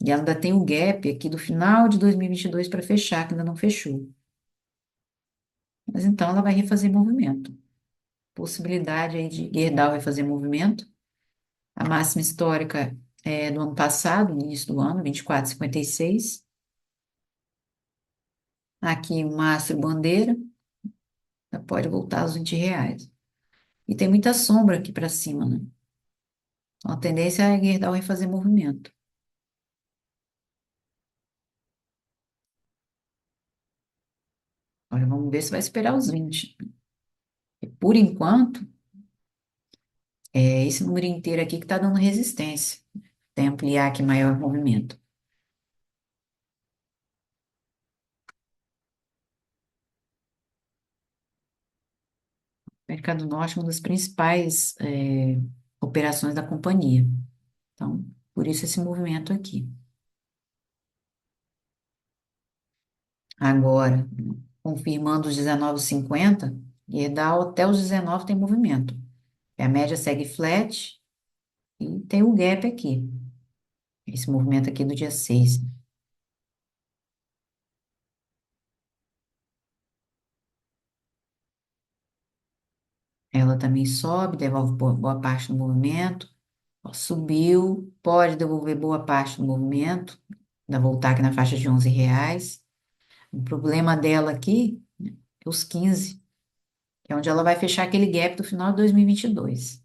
S1: E ela ainda tem o gap aqui do final de 2022 para fechar, que ainda não fechou. Mas então ela vai refazer movimento. Possibilidade aí de Gerdau refazer movimento. A máxima histórica é do ano passado, no início do ano, 24,56. Aqui o mastro bandeira, já pode voltar aos R$ 20. E tem muita sombra aqui para cima, né? Então, a tendência é Gerdau refazer movimento. ver se vai esperar os 20. Por enquanto, é esse número inteiro aqui que está dando resistência. Tem ampliar aqui maior movimento. Mercado Norte é uma das principais operações da companhia. Então, por isso esse movimento aqui. Agora, confirmando os 19,50, Gerdau até os 19 tem movimento. A média segue flat e tem o gap aqui. Esse movimento aqui do dia 6. Ela também sobe, devolve boa parte do movimento. Ó, subiu, pode devolver boa parte do movimento, ainda voltar aqui na faixa de R$ 11. O problema dela aqui é os 15, que é onde ela vai fechar aquele gap do final de 2022.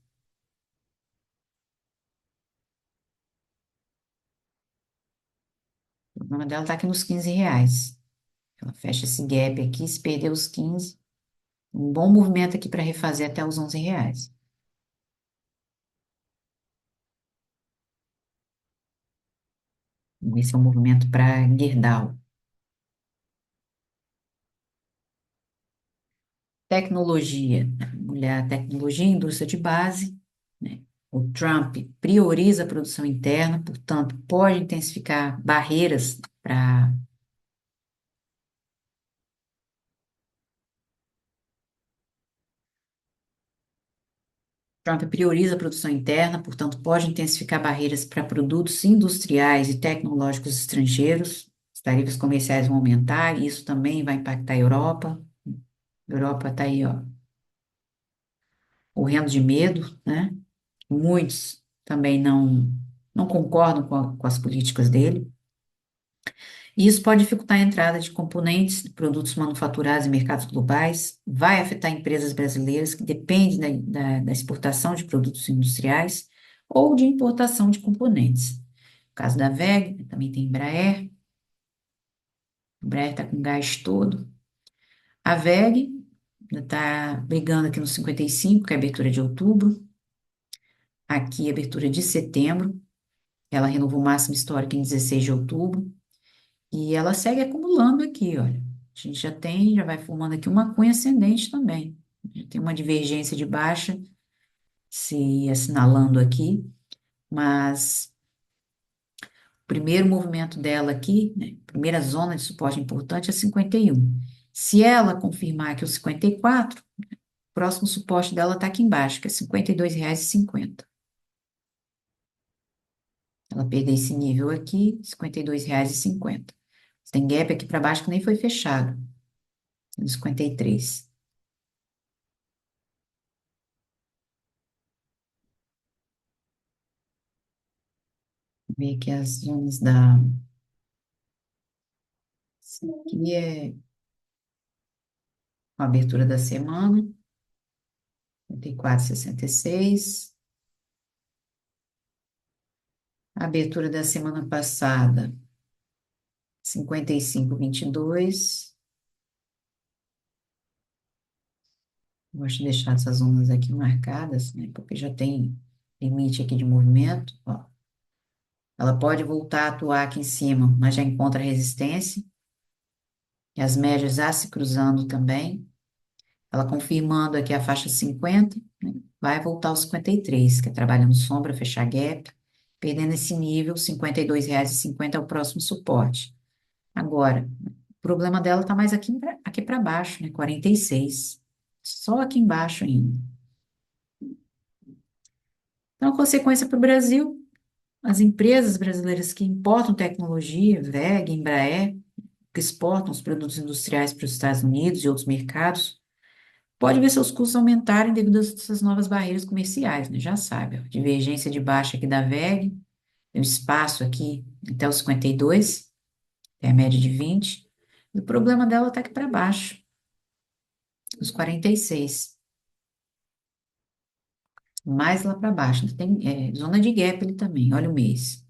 S1: O problema dela está aqui nos R$ 15. Ela fecha esse gap aqui, se perder os 15, um bom movimento aqui para refazer até os R$ 11. Esse é o movimento para Gerdau. Tecnologia, né? Olhar tecnologia, indústria de base, né? O Trump prioriza a produção interna, portanto, pode intensificar barreiras para. Trump prioriza a produção interna, portanto, pode intensificar barreiras para produtos industriais e tecnológicos estrangeiros. As tarifas comerciais vão aumentar, e isso também vai impactar a Europa. A Europa está aí, ó, morrendo de medo, né? Muitos também não concordam com as políticas dele. E isso pode dificultar a entrada de componentes de produtos manufaturados em mercados globais, vai afetar empresas brasileiras que dependem da exportação de produtos industriais ou de importação de componentes. No caso da WEG, também tem Embraer, a Embraer está com gás todo. A WEG está brigando aqui no 55, que é a abertura de outubro, aqui a abertura de setembro, ela renovou o máximo histórico em 16 de outubro. E ela segue acumulando aqui, olha. A gente já vai formando aqui uma cunha ascendente também. Já tem uma divergência de baixa se assinalando aqui, mas o primeiro movimento dela aqui, né, primeira zona de suporte importante é 51. Se ela confirmar que o 54, o próximo suporte dela está aqui embaixo, que é R$ 52,50. Ela perder esse nível aqui, R$ 52,50. Tem gap aqui para baixo que nem foi fechado, no 53. Ver aqui as zonas da. Isso aqui é a abertura da semana, 54,66. A abertura da semana passada, 55,22. Gosto de deixar essas zonas aqui marcadas, né? Porque já tem limite aqui de movimento. Ó. Ela pode voltar a atuar aqui em cima, mas já encontra resistência. E as médias já se cruzando também. Ela confirmando aqui a faixa 50, né, vai voltar aos 53, que é trabalhando sombra, fechar gap, perdendo esse nível, R$ 52,50 é o próximo suporte. Agora, o problema dela está mais aqui para baixo, né, 46, só aqui embaixo ainda. Então, a consequência para o Brasil, as empresas brasileiras que importam tecnologia, WEG, Embraer, que exportam os produtos industriais para os Estados Unidos e outros mercados, pode ver seus custos aumentarem devido a essas novas barreiras comerciais, né? Já sabe, ó, divergência de baixa aqui da WEG, tem um espaço aqui até os 52, é a média de 20. E o problema dela está aqui para baixo, os 46, mais lá para baixo. Tem zona de gap ali também, olha o mês.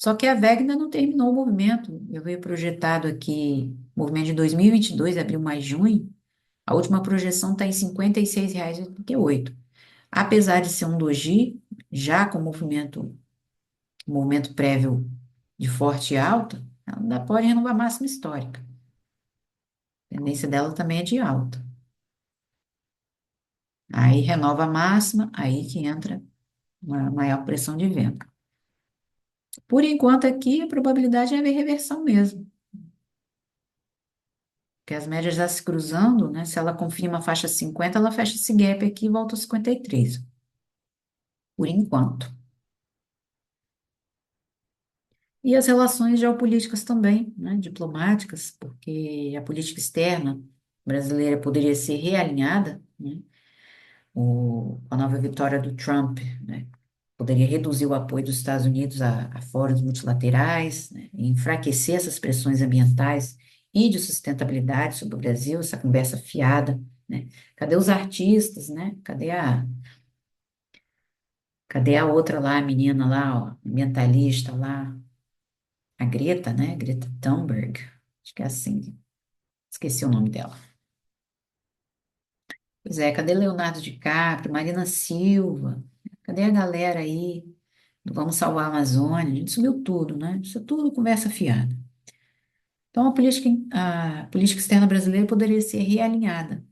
S1: Só que a WEG ainda não terminou o movimento. Eu vejo projetado aqui, movimento de 2022, abril mais junho. A última projeção está em R$ 56,88. Apesar de ser um doji, já com movimento prévio de forte alta, ela ainda pode renovar a máxima histórica. A tendência dela também é de alta. Aí renova a máxima, aí que entra uma maior pressão de venda. Por enquanto aqui, a probabilidade é haver reversão mesmo, porque as médias já se cruzando, né? Se ela confirma a faixa 50, ela fecha esse gap aqui e volta a 53, por enquanto. E as relações geopolíticas também, né? Diplomáticas, porque a política externa brasileira poderia ser realinhada, né? A nova vitória do Trump, né? Poderia reduzir o apoio dos Estados Unidos a fóruns multilaterais, né, e enfraquecer essas pressões ambientais e de sustentabilidade sobre o Brasil, essa conversa fiada, né? Cadê os artistas, né? Cadê a outra lá, a menina lá, ó, ambientalista lá, a Greta, né? Greta Thunberg, acho que é assim, esqueci o nome dela. Pois é, cadê Leonardo DiCaprio, Marina Silva? Cadê a galera aí do Vamos Salvar a Amazônia? A gente sumiu tudo, né? Isso é tudo conversa fiada. Então, a política externa brasileira poderia ser realinhada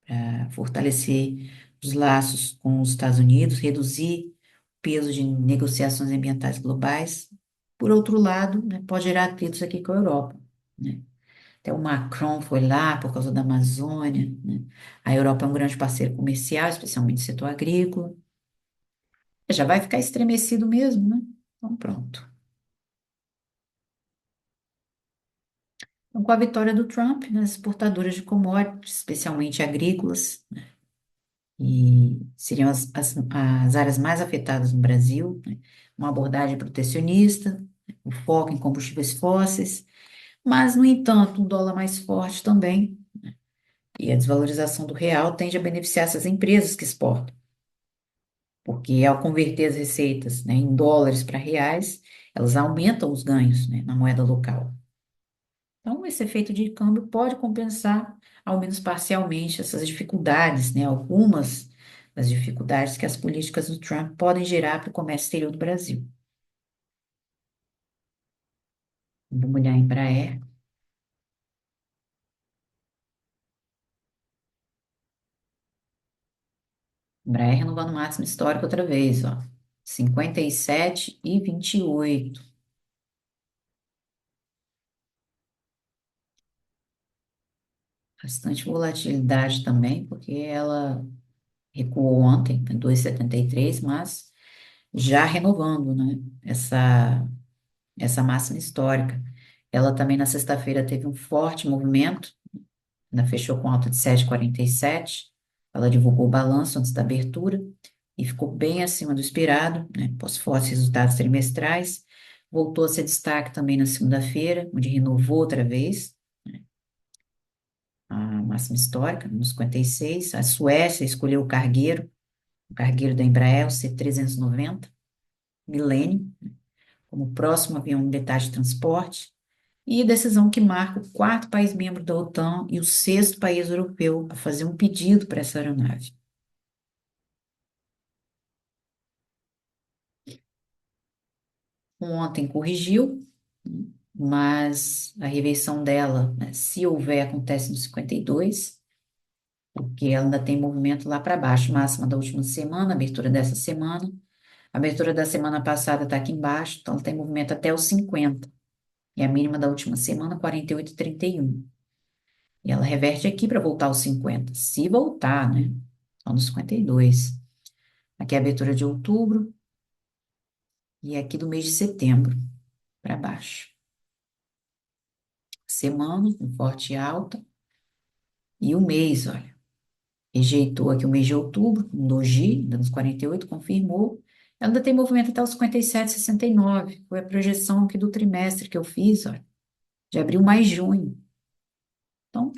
S1: para fortalecer os laços com os Estados Unidos, reduzir o peso de negociações ambientais globais. Por outro lado, né, pode gerar atritos aqui com a Europa, né? Até o Macron foi lá por causa da Amazônia, né? A Europa é um grande parceiro comercial, especialmente no setor agrícola. Já vai ficar estremecido mesmo, né? Então, pronto. Então, com a vitória do Trump, né, as exportadoras de commodities, especialmente agrícolas, e seriam as áreas mais afetadas no Brasil, né? Uma abordagem protecionista, o foco em combustíveis fósseis, mas, no entanto, um dólar mais forte também, e a desvalorização do real tende a beneficiar essas empresas que exportam, porque ao converter as receitas, né, em dólares para reais, elas aumentam os ganhos, né, na moeda local. Então, esse efeito de câmbio pode compensar, ao menos parcialmente, essas dificuldades, né? Algumas das dificuldades que as políticas do Trump podem gerar para o comércio exterior do Brasil. Vamos olhar em Embraer. Embraer renovando o máximo histórico outra vez, ó. 57,28. Bastante volatilidade também, porque ela recuou ontem, em 2,73, mas já renovando, né? Essa máxima histórica. Ela também na sexta-feira teve um forte movimento, ainda fechou com alta de 7,47. Ela divulgou o balanço antes da abertura e ficou bem acima do esperado, né? Após fortes resultados trimestrais. Voltou a ser destaque também na segunda-feira, onde renovou outra vez a máxima histórica, nos 56. A Suécia escolheu o cargueiro da Embraer, o C-390, Millennium, como próximo avião militar de transporte. E decisão que marca o quarto país membro da OTAN e o sexto país europeu a fazer um pedido para essa aeronave. Ontem corrigiu, mas a reveição dela, né, se houver, acontece no 52, porque ela ainda tem movimento lá para baixo, máxima da última semana, abertura dessa semana. A abertura da semana passada está aqui embaixo, então ela tem movimento até os 50. E a mínima da última semana, 48,31. E ela reverte aqui para voltar aos 50. Se voltar, né? Só nos 52. Aqui é a abertura de outubro e aqui do mês de setembro para baixo. Semana com forte alta e o mês, olha, rejeitou aqui o mês de outubro, um doji, ainda nos 48, confirmou. Ela ainda tem movimento até os 57,69. Foi a projeção aqui do trimestre que eu fiz, olha, de abril mais junho. Então,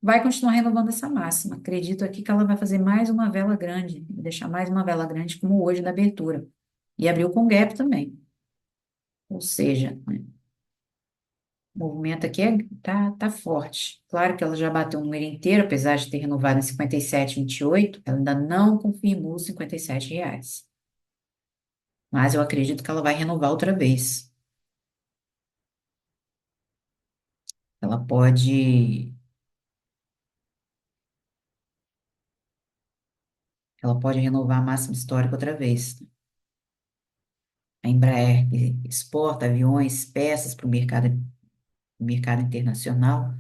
S1: vai continuar renovando essa máxima. Acredito aqui que ela vai fazer mais uma vela grande, deixar mais uma vela grande como hoje da abertura. E abriu com gap também. Ou seja, né, o movimento aqui tá forte. Claro que ela já bateu o número inteiro, apesar de ter renovado em 57,28, ela ainda não confirmou os R$ 57. Mas eu acredito que ela vai renovar outra vez. Ela pode, ela pode renovar a máxima histórica outra vez. A Embraer, que exporta aviões, peças para o mercado internacional,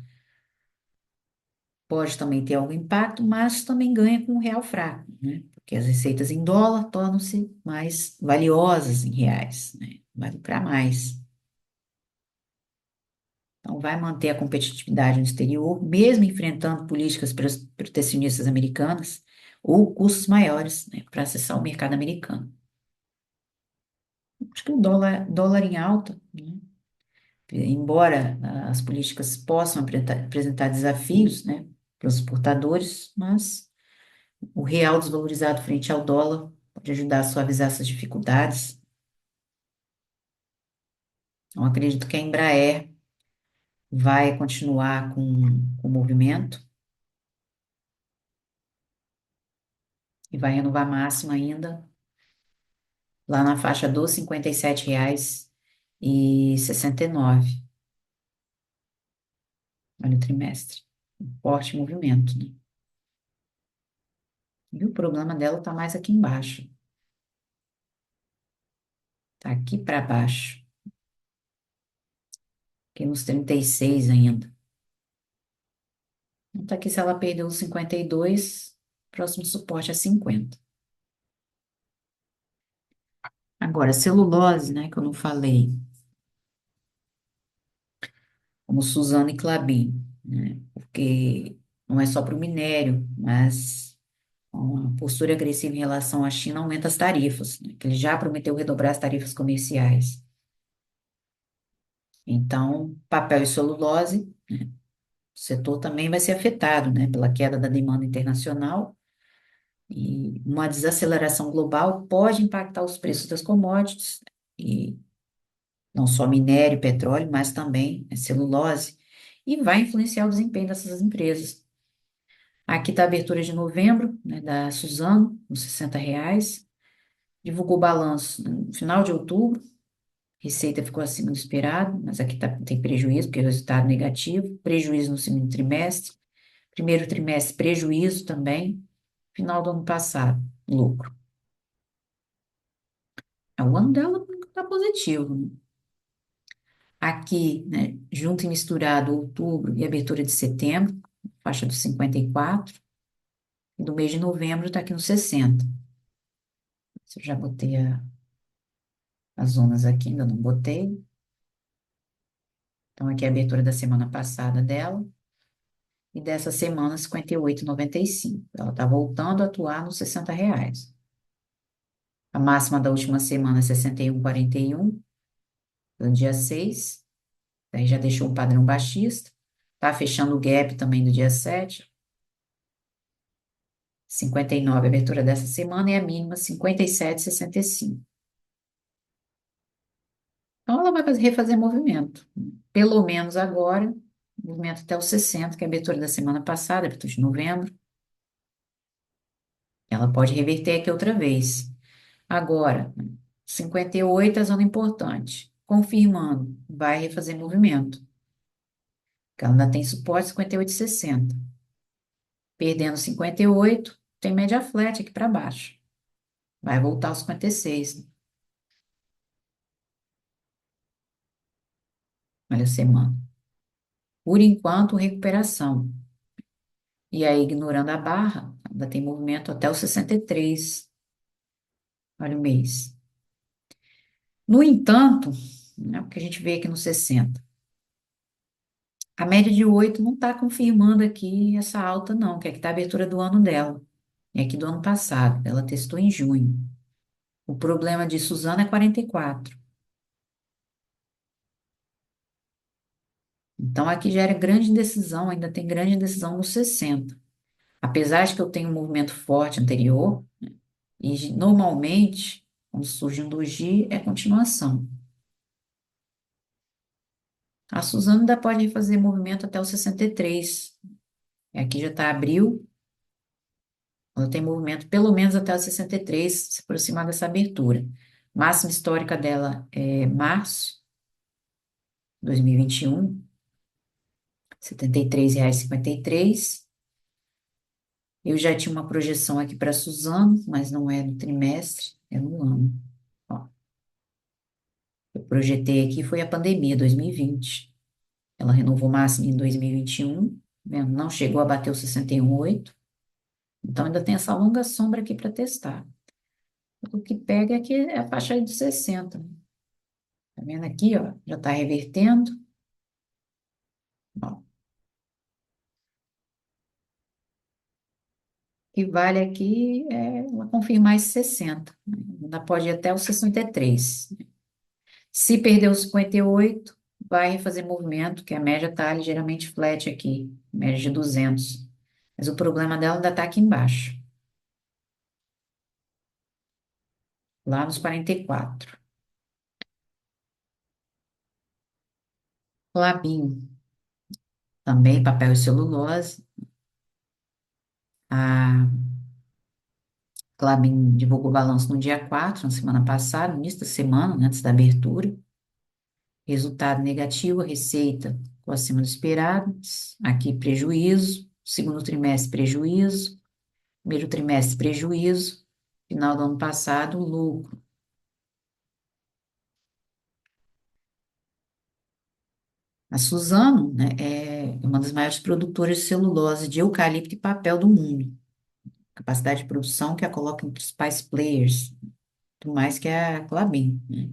S1: pode também ter algum impacto, mas também ganha com o real fraco, né? Porque as receitas em dólar tornam-se mais valiosas em reais, né? Vai lucrar mais. Então, vai manter a competitividade no exterior, mesmo enfrentando políticas protecionistas americanas ou custos maiores, né, para acessar o mercado americano. Acho que o dólar em alta, né? Embora as políticas possam apresentar desafios, né, para os exportadores, mas o real desvalorizado frente ao dólar pode ajudar a suavizar essas dificuldades. Então, acredito que a Embraer vai continuar com o movimento e vai renovar a máxima ainda lá na faixa dos R$ 57,69. Olha o trimestre. Um forte movimento, né? E o problema dela está mais aqui embaixo. Está aqui para baixo, aqui nos 36 ainda. Então, tá aqui se ela perdeu os 52, próximo suporte é 50. Agora, celulose, né, que eu não falei, como Suzano e Klabin, né, porque não é só para o minério, mas uma postura agressiva em relação à China aumenta as tarifas, né, que ele já prometeu redobrar as tarifas comerciais. Então, papel e celulose, o setor também vai ser afetado, né, pela queda da demanda internacional e uma desaceleração global pode impactar os preços das commodities, e não só minério, petróleo, mas também celulose, e vai influenciar o desempenho dessas empresas. Aqui está a abertura de novembro, né, da Suzano, uns R$ 60. Divulgou balanço no final de outubro, receita ficou acima do esperado, mas aqui tem prejuízo, porque é resultado negativo, prejuízo no segundo trimestre, primeiro trimestre prejuízo também, final do ano passado, lucro. O ano dela está positivo, né? Aqui, né, junto e misturado outubro e abertura de setembro, faixa dos 54, e do mês de novembro está aqui nos 60. Eu já botei as zonas aqui, ainda não botei. Então, aqui é a abertura da semana passada dela, e dessa semana 58,95. Ela está voltando a atuar nos R$ 60. A máxima da última semana é 61,41, no dia 6. Aí já deixou um padrão baixista. Tá fechando o gap também do dia 7. 59, a abertura dessa semana, e a mínima 57,65. Então, ela vai refazer movimento. Pelo menos agora, movimento até os 60, que é a abertura da semana passada, abertura de novembro. Ela pode reverter aqui outra vez. Agora, 58 é a zona importante. Confirmando, vai refazer movimento. Porque ela ainda tem suporte 58,60. Perdendo 58, tem média flat aqui para baixo. Vai voltar aos 56. Olha a semana. Por enquanto, recuperação. E aí, ignorando a barra, ainda tem movimento até os 63. Olha o mês. No entanto, né, o que a gente vê aqui no 60, a média de 8 não está confirmando aqui essa alta, não, que aqui está a abertura do ano dela. E aqui do ano passado, ela testou em junho. O problema de Suzana é 44. Então, aqui gera grande indecisão, ainda tem grande indecisão no 60. Apesar de que eu tenho um movimento forte anterior, e normalmente, quando surge um doji, é continuação. A Suzano ainda pode fazer movimento até o 63. Aqui já está abril, ela tem movimento pelo menos até o 63, se aproximar dessa abertura. Máxima histórica dela é março 2021, R$ 73,53. Eu já tinha uma projeção aqui para Suzano, mas não é no trimestre, é no ano. Ó, eu projetei aqui foi a pandemia, 2020. Ela renovou máximo em 2021, né? Não chegou a bater o 61,8. Então ainda tem essa longa sombra aqui para testar. O que pega é que é a faixa aí dos 60. Tá vendo aqui, ó? Já está revertendo. Ó, o que vale aqui é ela confirmar esse 60, né? Ainda pode ir até o 63. Se perder o 58, vai fazer movimento, que a média está ligeiramente flat aqui, média de 200. Mas o problema dela ainda está aqui embaixo, lá nos 44. Klabin, também papel e celulose. A Klabin divulgou o balanço no dia 4, na semana passada, no início da semana, né, antes da abertura. Resultado negativo, a receita ficou acima do esperado. Aqui, prejuízo. Segundo trimestre, prejuízo. Primeiro trimestre, prejuízo. Final do ano passado, lucro. A Suzano, né, é uma das maiores produtoras de celulose de eucalipto e papel do mundo. Capacidade de produção que a coloca em principais players, por mais que a Klabin, né?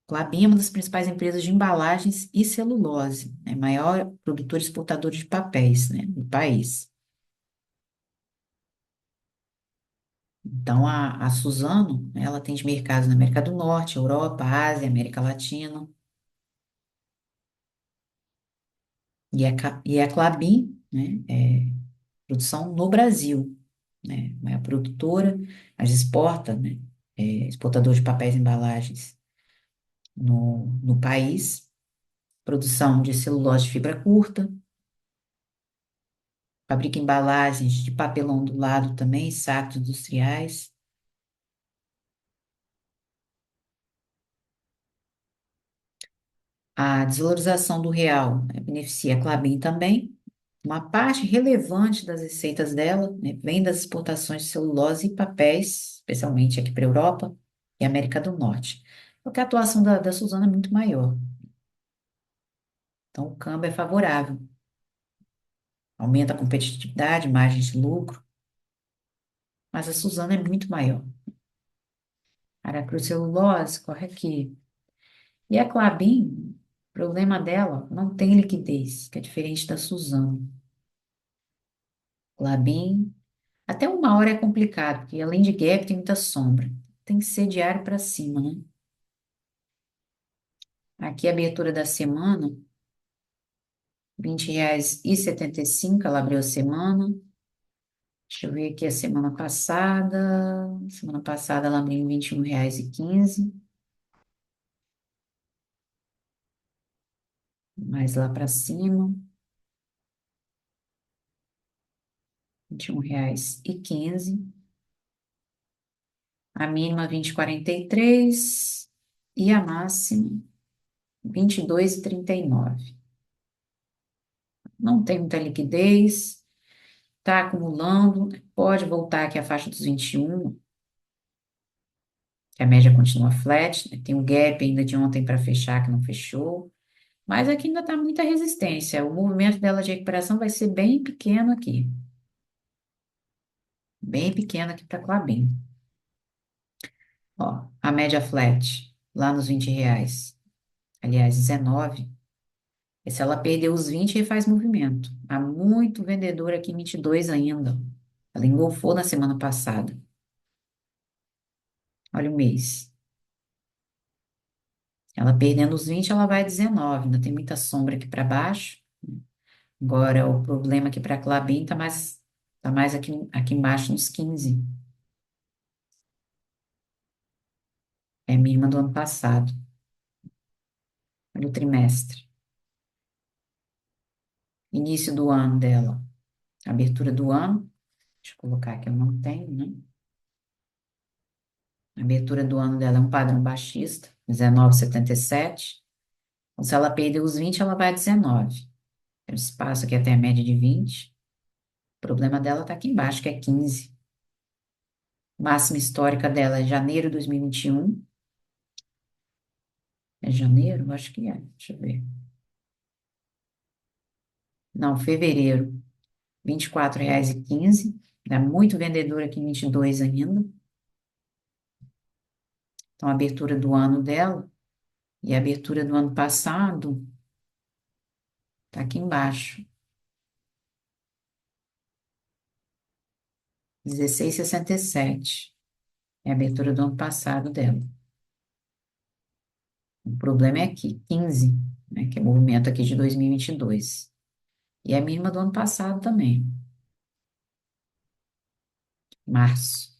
S1: Klabin é uma das principais empresas de embalagens e celulose, é maior produtor e exportador de papéis, né, do país. Então, a Suzano, né, ela atende mercados na América do Norte, Europa, Ásia, América Latina. E a Klabin, né, é produção no Brasil, né, é a produtora, mas exporta, né, exportador de papéis e embalagens no país, produção de celulose de fibra curta, fabrica embalagens de papelão ondulado também, sacos industriais. A desvalorização do real, né, beneficia a Klabin também. Uma parte relevante das receitas dela, né, vem das exportações de celulose e papéis, especialmente aqui para a Europa e América do Norte. Porque a atuação da Suzano é muito maior. Então, o câmbio é favorável. Aumenta a competitividade, margens de lucro, mas a Suzano é muito maior. Aracruz Celulose corre aqui. E a Klabin, o problema dela, não tem liquidez, que é diferente da Suzano. Klabin, até uma hora é complicado, porque além de gap tem muita sombra. Tem que ser diário para cima, né? Aqui a abertura da semana, R$ 20,75, ela abriu a semana. Deixa eu ver aqui a semana passada. Semana passada ela abriu em R$ 21,15. Mais lá para cima, R$ 21,15. A mínima 20,43 e a máxima 22,39. Não tem muita liquidez, está acumulando, pode voltar aqui à faixa dos 21, que a média continua flat, né? Tem um gap ainda de ontem para fechar que não fechou, mas aqui ainda está muita resistência. O movimento dela de recuperação vai ser bem pequeno aqui para a Klabin. Ó, a média flat, lá nos R$ 20, aliás, 19. E se ela perder os 20, aí faz movimento. Há muito vendedor aqui em 22 ainda. Ela engolfou na semana passada. Olha o mês. Ela perdendo os 20, ela vai a 19. Ainda tem muita sombra aqui para baixo. Agora, o problema aqui para a Klabin tá mais aqui embaixo nos 15. É a mínima do ano passado, no trimestre. Início do ano dela, abertura do ano, deixa eu colocar aqui, eu não tenho, né? A abertura do ano dela é um padrão baixista, 19,77. Então, se ela perder os 20, ela vai a 19. Tem um espaço aqui até a média de 20. O problema dela está aqui embaixo, que é 15. Máxima histórica dela é janeiro de 2021. É janeiro? Acho que é. Deixa eu ver. Não, fevereiro. R$ 24,15. Dá muito vendedor aqui em 22 ainda. Então, a abertura do ano dela e a abertura do ano passado tá aqui embaixo. 16,67. É a abertura do ano passado dela. O problema é aqui, 15, né, que é o movimento aqui de 2022. E a mínima do ano passado também, março.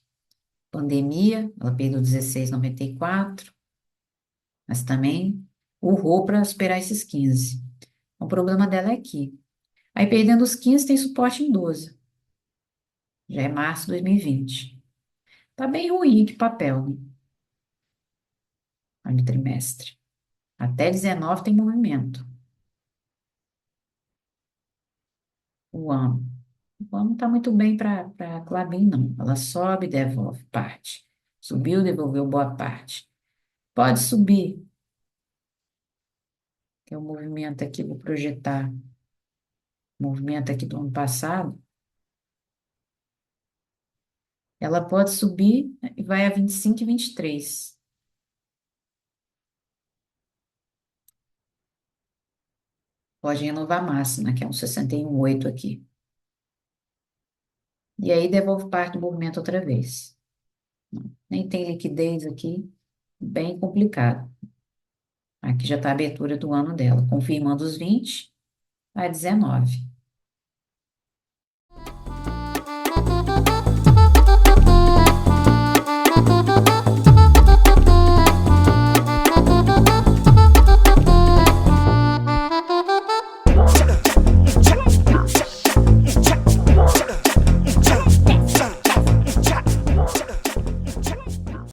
S1: Pandemia, ela perdeu 16,94, mas também urrou para superar esses 15. O problema dela é aqui. Aí, perdendo os 15, tem suporte em 12. Já é março de 2020. Tá bem ruim de papel, né? Olha o trimestre. Até 19 tem movimento. O ano. O ano não tá muito bem para a Klabin, não. Ela sobe, devolve parte. Subiu, devolveu boa parte. Pode subir, que é o movimento aqui, vou projetar o movimento aqui do ano passado. Ela pode subir, né, e vai a 25 e 23. Pode renovar a máxima, que é um 61,8 aqui. E aí devolve parte do movimento outra vez. Nem tem liquidez aqui, bem complicado. Aqui já está a abertura do ano dela, confirmando os 20 a 19.